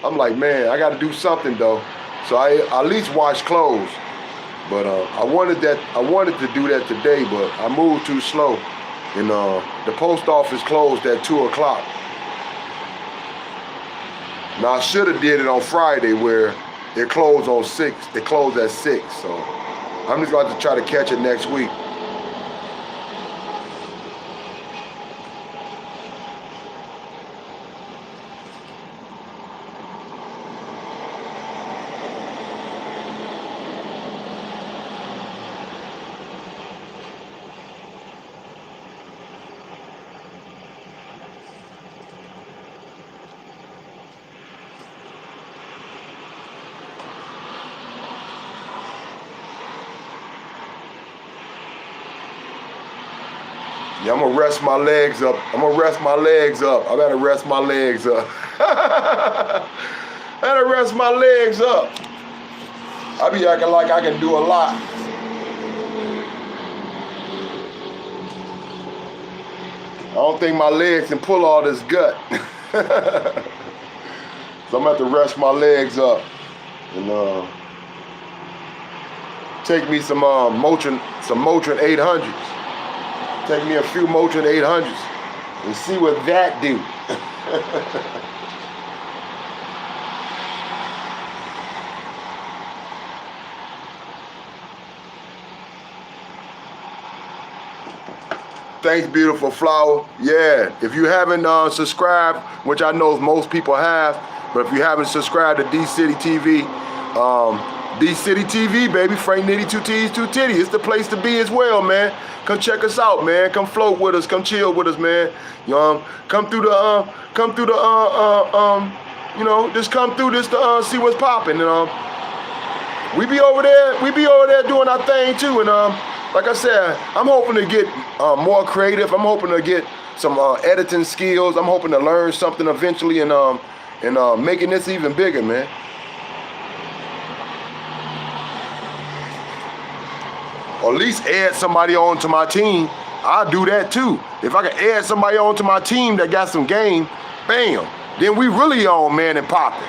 I'm like, man, I got to do something though. So I at least wash clothes. But I wanted to do that today, but I moved too slow. And the post office closed at 2 o'clock. Now I should have did it on Friday where it closed on 6. It closed at 6. So I'm just going to try to catch it next week. Yeah, I'm gonna rest my legs up. I better rest my legs up. I better rest my legs up. I be acting like I can do a lot. don't think my legs can pull all this gut. So I'm gonna have to rest my legs up and take me some Motrin 800s. Take me a few Motrin 800s and see what that do. Thanks, beautiful flower. Yeah, if you haven't subscribed, which I know most people have, but if you haven't subscribed to D City TV, D City TV, baby, Frank Nitty, 2 T's, 2 Titty. It's the place to be as well, man. Come check us out, man. Come float with us. Come chill with us, man. Come through the, just come through this to see what's popping. And we be over there doing our thing too. And like I said, I'm hoping to get more creative. I'm hoping to get some editing skills. I'm hoping to learn something eventually and making this even bigger, man. Or at least add somebody on to my team. I'll do that too. If I can add somebody on to my team that got some game, bam, then we really on, man, and popping.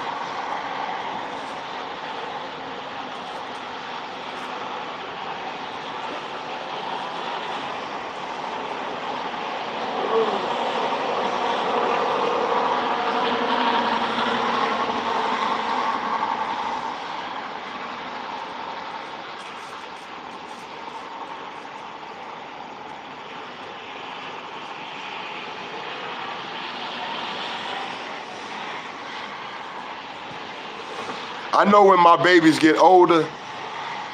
I know when my babies get older,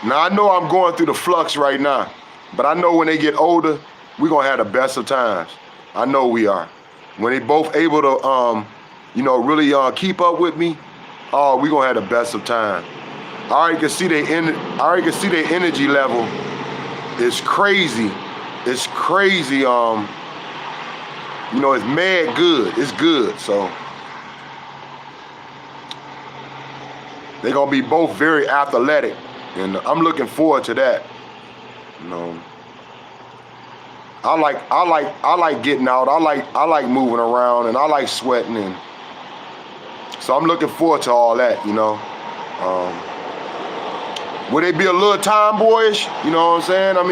now I know I'm going through the flux right now, but I know when they get older, we're gonna have the best of times. I know we are. When they both able to, really keep up with me, oh, we're gonna have the best of times. I already can see their energy level is crazy. It's crazy. It's mad good. It's good. So they're gonna be both very athletic, and I'm looking forward to that. I like getting out. I like moving around, and I like sweating, and so I'm looking forward to all that. Would they be a little tomboyish? You know what I'm saying? I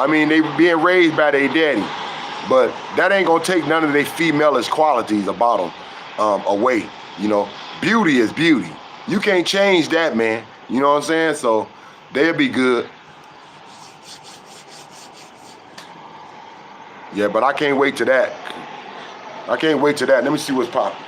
mean, they being raised by their daddy, but that ain't gonna take none of their female-ish qualities about them away. Beauty is beauty. You can't change that, man. You know what I'm saying? So they'll be good. Yeah, but I can't wait to that. Let me see what's popping.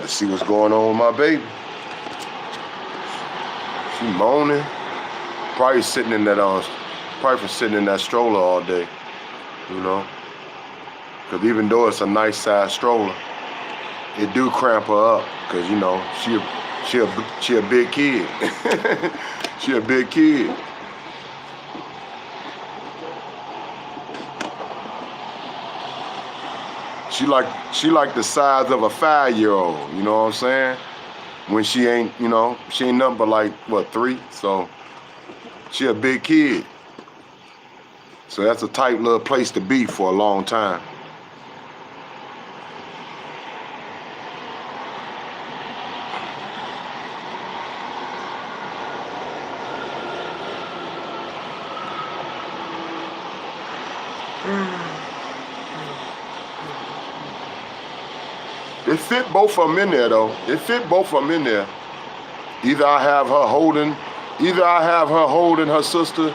Had to see what's going on with my baby. She moaning. Probably sitting in that stroller all day, you know. Because even though it's a nice size stroller, it do cramp her up. Because, you know, she a big kid. She a big kid. She like the size of a 5-year-old, you know what I'm saying? When she ain't, you know, she ain't nothing but like, what, 3? So she a big kid. So that's a tight little place to be for a long time. It fit both of them in there, though. It fit both of them in there. Either I have her holding her sister,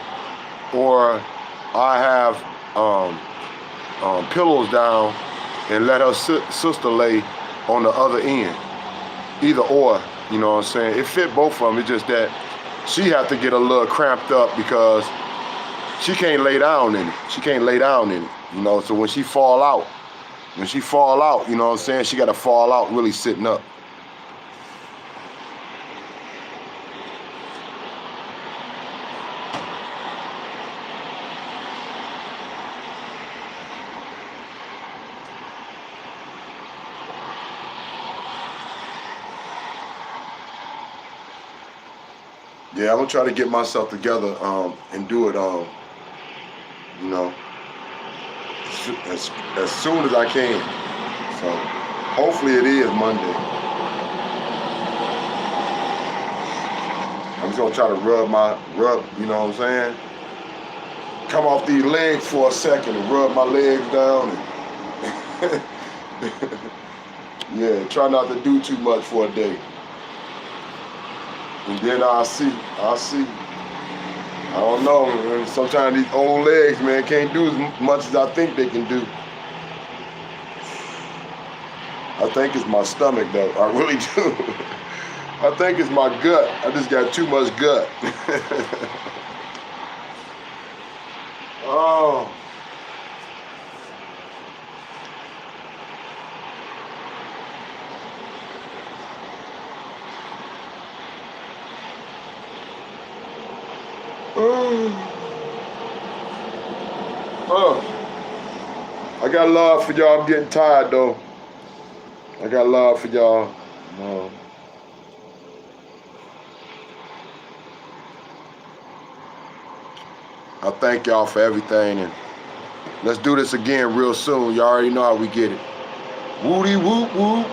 or I have pillows down and let her sister lay on the other end. Either or, you know what I'm saying? It fit both of them. It's just that she had to get a little cramped up because she can't lay down in it. She can't lay down in it, you know. So when she fall out, you know what I'm saying, she got to fall out really sitting up. Yeah, I'm gonna try to get myself together and do it, you know, as soon as I can. So hopefully it is Monday. I'm just gonna try to rub, you know what I'm saying? Come off these legs for a second and rub my legs down. And yeah, try not to do too much for a day. And then I'll see. I don't know, man. Sometimes these old legs, man, can't do as much as I think they can do. I think it's my stomach, though. I really do. I think it's my gut. I just got too much gut. Oh. I got love for y'all. I'm getting tired though. I got love for y'all. I thank y'all for everything, and let's do this again real soon. Y'all already know how we get it. Woody whoop whoop,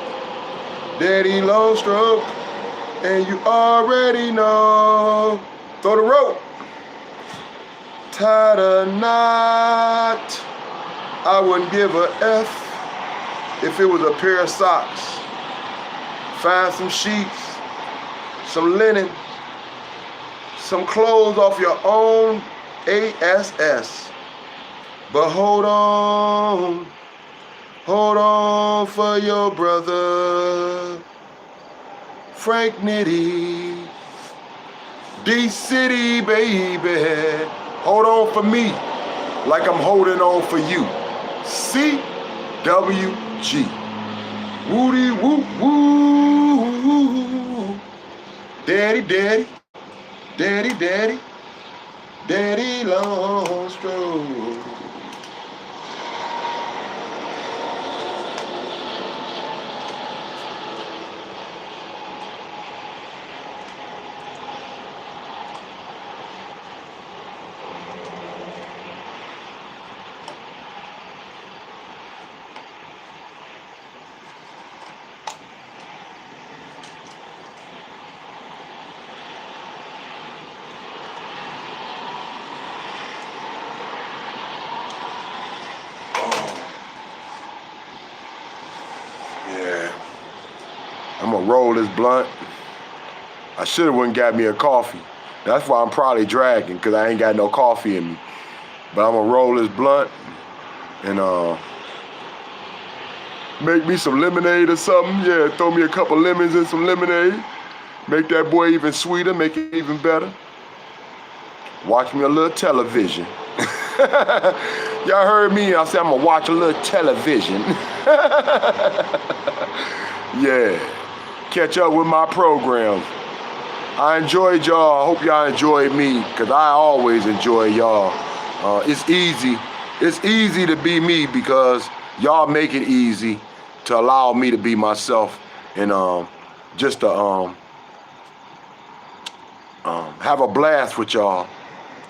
Daddy long stroke, and you already know. Throw the rope. Tied a knot. I wouldn't give a F if it was a pair of socks. Find some sheets, some linen, some clothes off your own ASS. But hold on for your brother, Frank Nitty, D-City, baby. Hold on for me like I'm holding on for you. CWG. Woody woo woo. Daddy, daddy. Daddy, daddy. Daddy long stroke. I'm gonna roll this blunt. I should have went and got me a coffee. That's why I'm probably dragging, because I ain't got no coffee in me. But I'm gonna roll this blunt and Make me some lemonade or something. Yeah, throw me a couple lemons in some lemonade. Make that boy even sweeter, make it even better. Watch me a little television. Y'all heard me, I said I'm gonna watch a little television. Yeah, catch up with my programs. I enjoyed y'all, I hope y'all enjoyed me, cause I always enjoy y'all. It's easy to be me because y'all make it easy to allow me to be myself and just to have a blast with y'all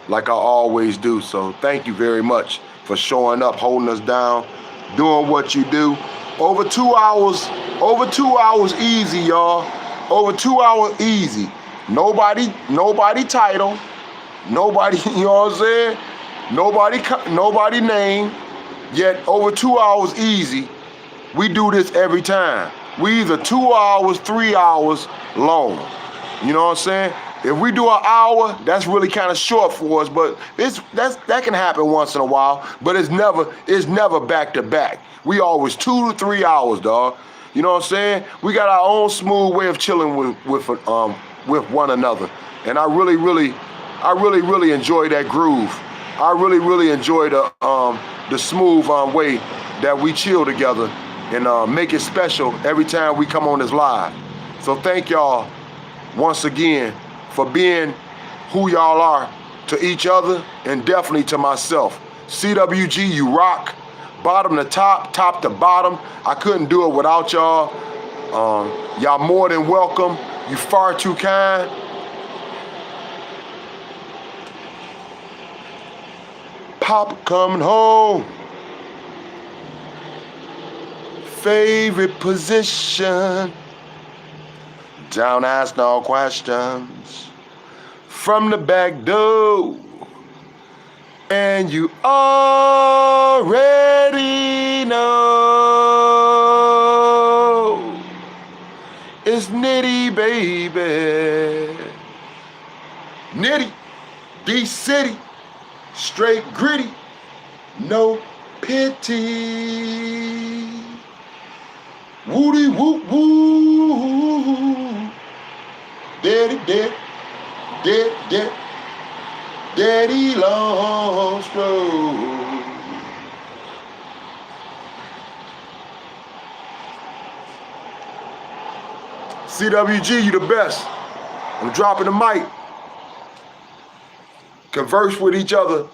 like I always do. So thank you very much for showing up, holding us down, doing what you do. Over 2 hours easy, y'all. Over 2 hours easy. Nobody title, nobody, you know what I'm saying? Nobody name, yet over 2 hours easy. We do this every time. We either 2 hours, 3 hours long. You know what I'm saying? If we do an hour, that's really kind of short for us, but that can happen once in a while, but it's never back to back. We always 2 to 3 hours, dog. You know what I'm saying? We got our own smooth way of chilling with one another. And I really enjoy that groove. I really enjoy the smooth way that we chill together and make it special every time we come on this live. So thank y'all once again for being who y'all are to each other and definitely to myself. CWG, you rock. Bottom to top, top to bottom. I couldn't do it without y'all. Y'all more than welcome. You far too kind. Papa coming home. Favorite position. Don't ask no questions. From the back door. And you already know. It's Nitty, baby. Nitty, D-City. Straight gritty, no pity. Woody woo woo. Daddy, daddy long stroke. CWG, you the best. I'm dropping the mic. Converse with each other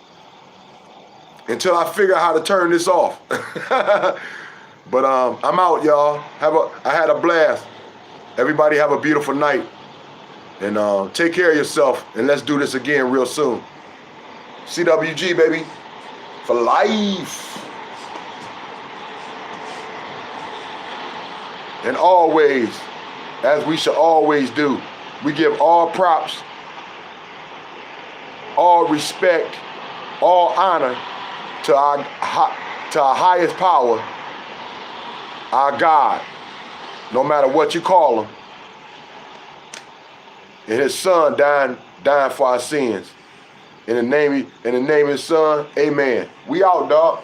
until I figure out how to turn this off. But I'm out, y'all. I had a blast. Everybody have a beautiful night. And take care of yourself. And let's do this again real soon. CWG, baby. For life. And always, as we should always do, we give all props, all respect, all honor to our highest power, our God, no matter what you call him, and his son dying for our sins. In the name of his son, amen. We out, dog.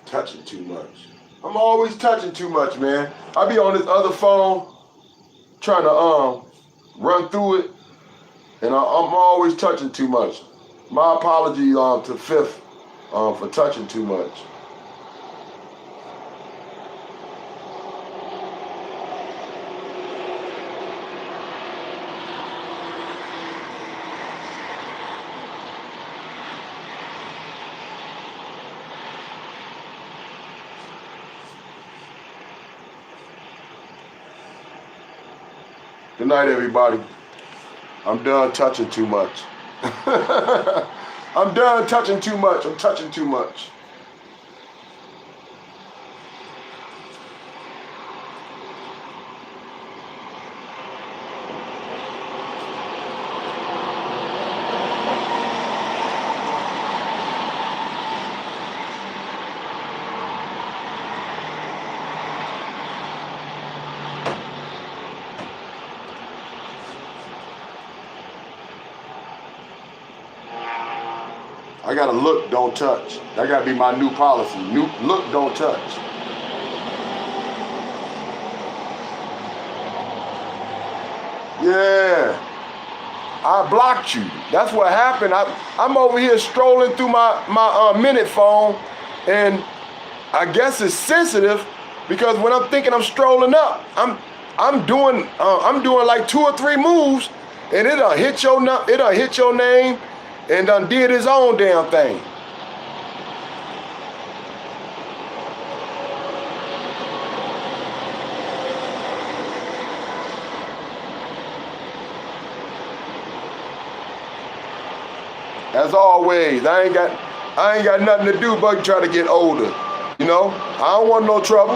Touching too much. I'm always touching too much, man. I be on this other phone trying to run through it, and I'm always touching too much. My apology to Fifth for touching too much. Good night, everybody. I'm done touching too much. I'm done touching too much. I'm touching too much. I gotta look, don't touch. That gotta be my new policy. Look, don't touch. Yeah, I blocked you. That's what happened. I'm over here strolling through my minute phone, and I guess it's sensitive because when I'm thinking I'm strolling up, I'm doing like 2 or 3 moves, and it done hit your name, and done did his own damn thing. As always, I ain't got nothing to do but try to get older. You know, I don't want no trouble.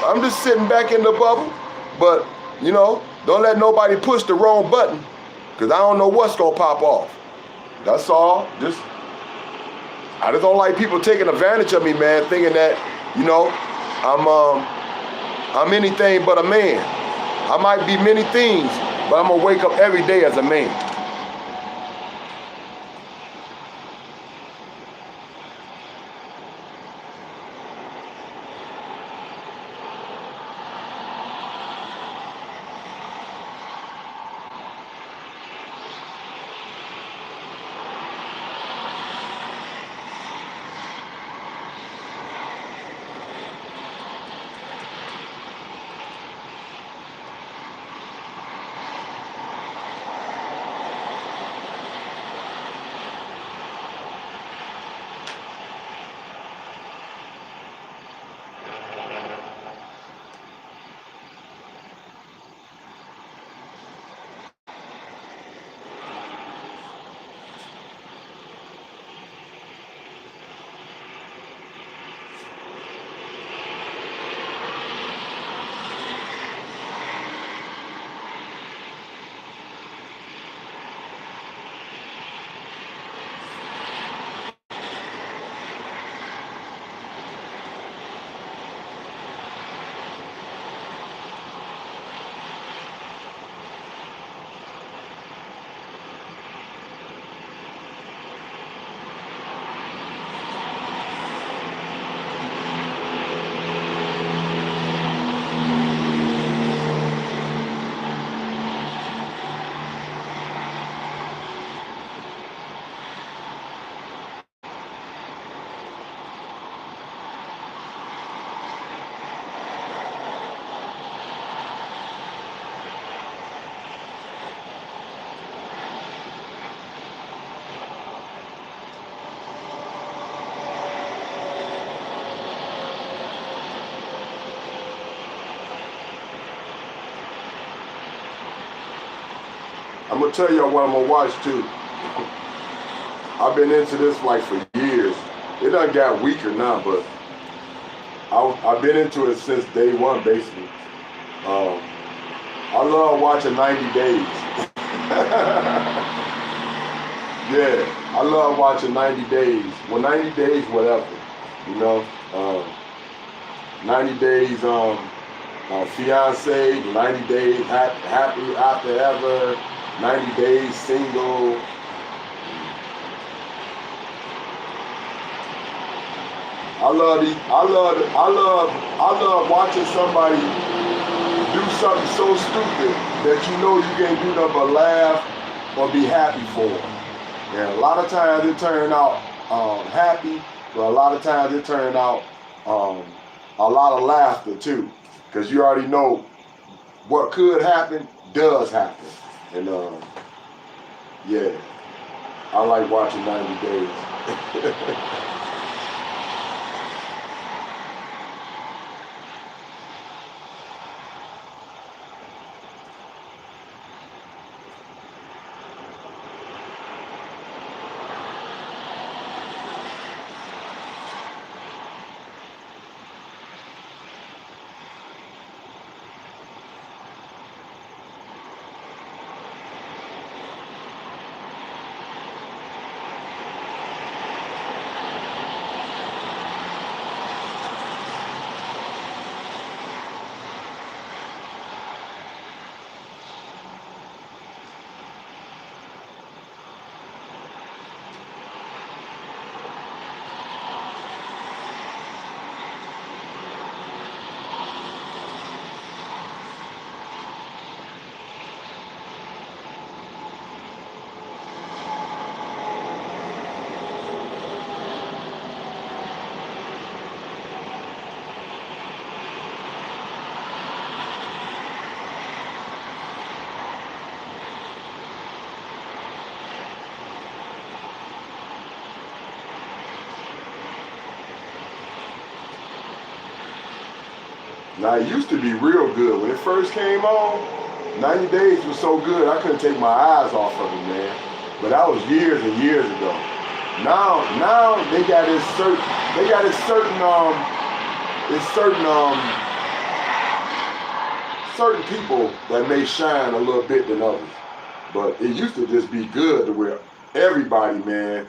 I'm just sitting back in the bubble. But, you know, don't let nobody push the wrong button, because I don't know what's gonna pop off. That's all. I just don't like people taking advantage of me, man, thinking that, you know, I'm anything but a man. I might be many things, but I'm gonna wake up every day as a man. I'm gonna tell y'all what I'm gonna watch too. I've been into this like for years. It done got weaker now, but I've been into it since day one, basically. I love watching 90 Days. Yeah, I love watching 90 Days. Well, 90 Days, whatever, you know. 90 Days Fiance, 90 Days Happy After Ever, 90 Days Single. I love watching somebody do something so stupid that you know you can't do nothing but laugh or be happy for them. And a lot of times it turn out happy, but a lot of times it turn out a lot of laughter too, because you already know what could happen does happen. And yeah, I like watching 90 Days. Now, it used to be real good. When it first came on, 90 Days was so good, I couldn't take my eyes off of it, man. But that was years and years ago. Now they got this certain, certain people that may shine a little bit than others. But it used to just be good to where everybody, man,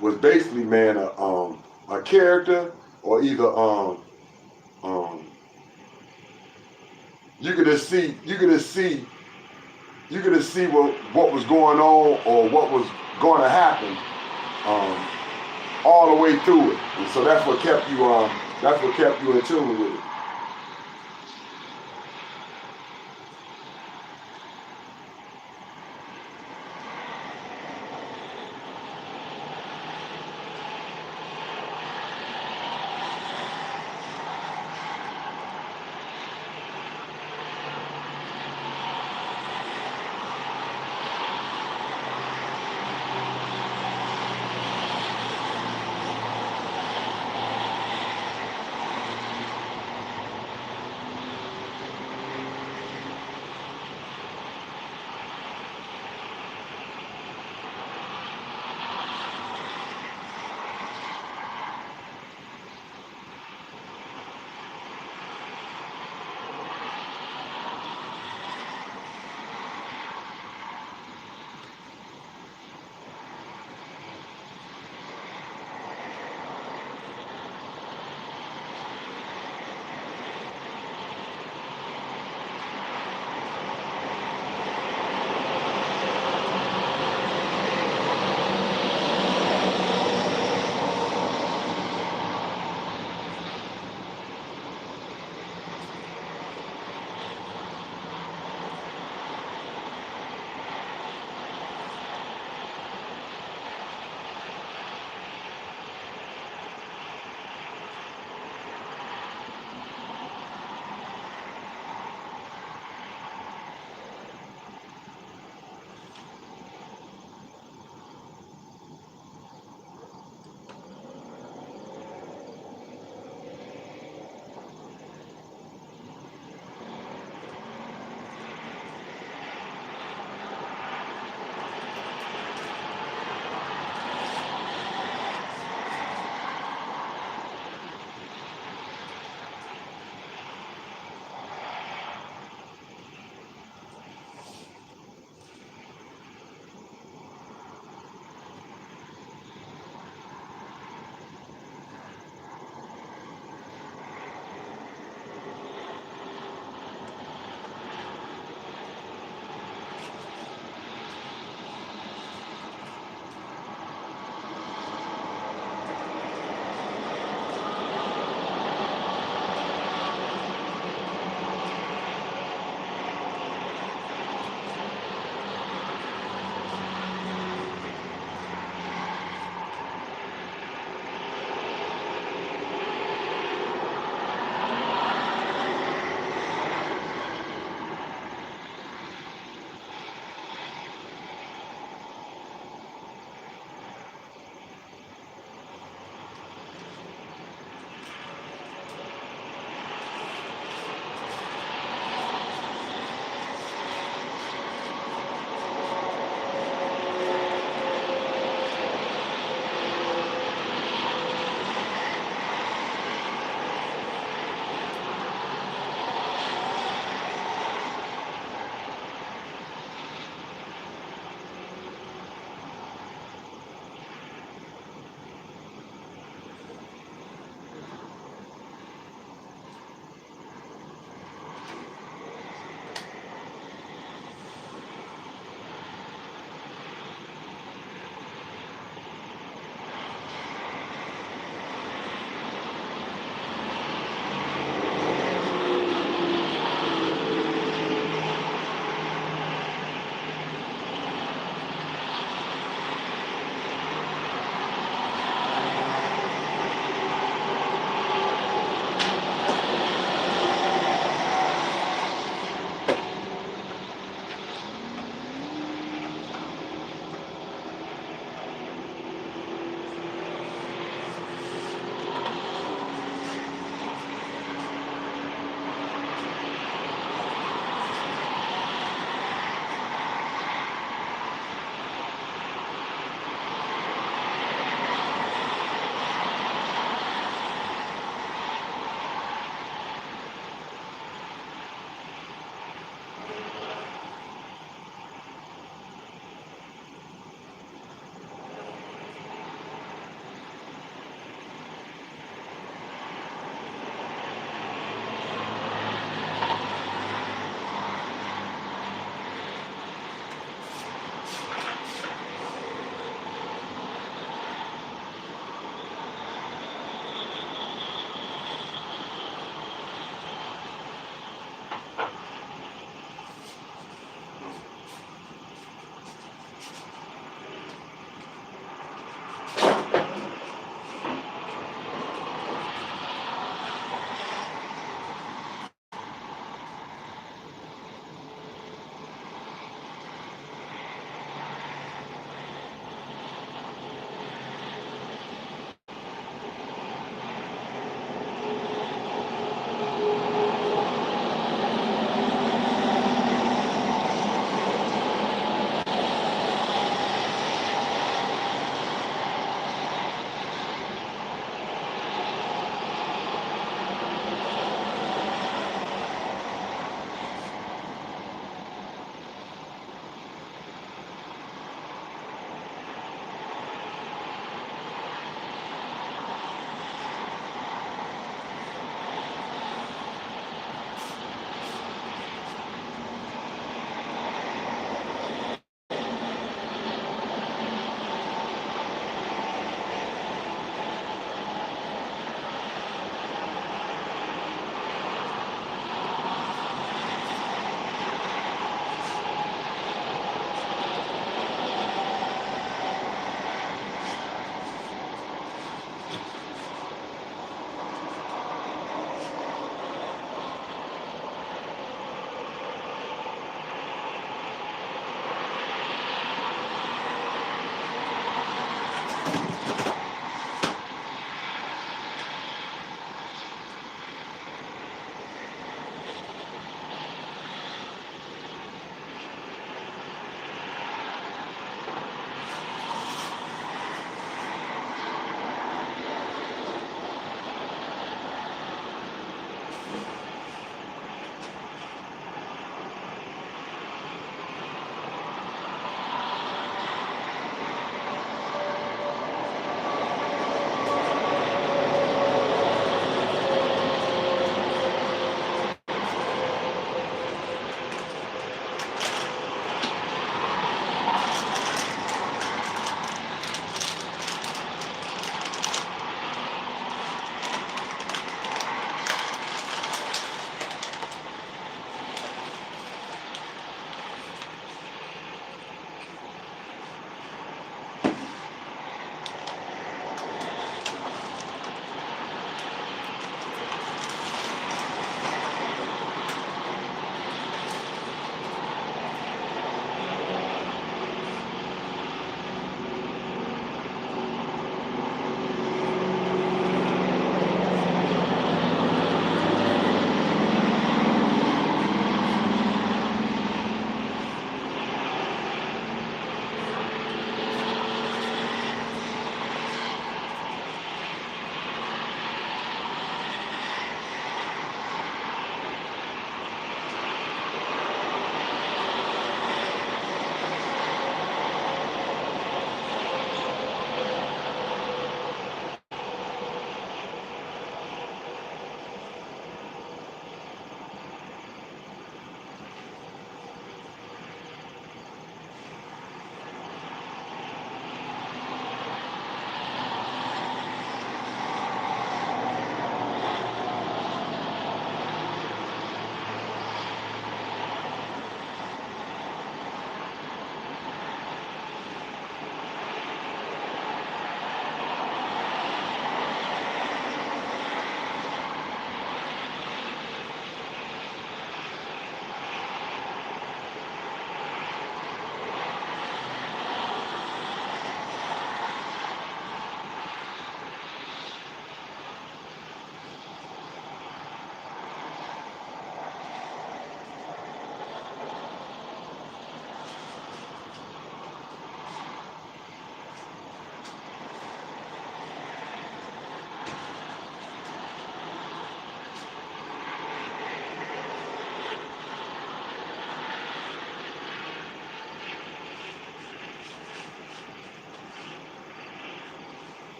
was basically, man, a character, or either you could just see what was going on or what was going to happen all the way through it. And so that's what kept you in tune with it.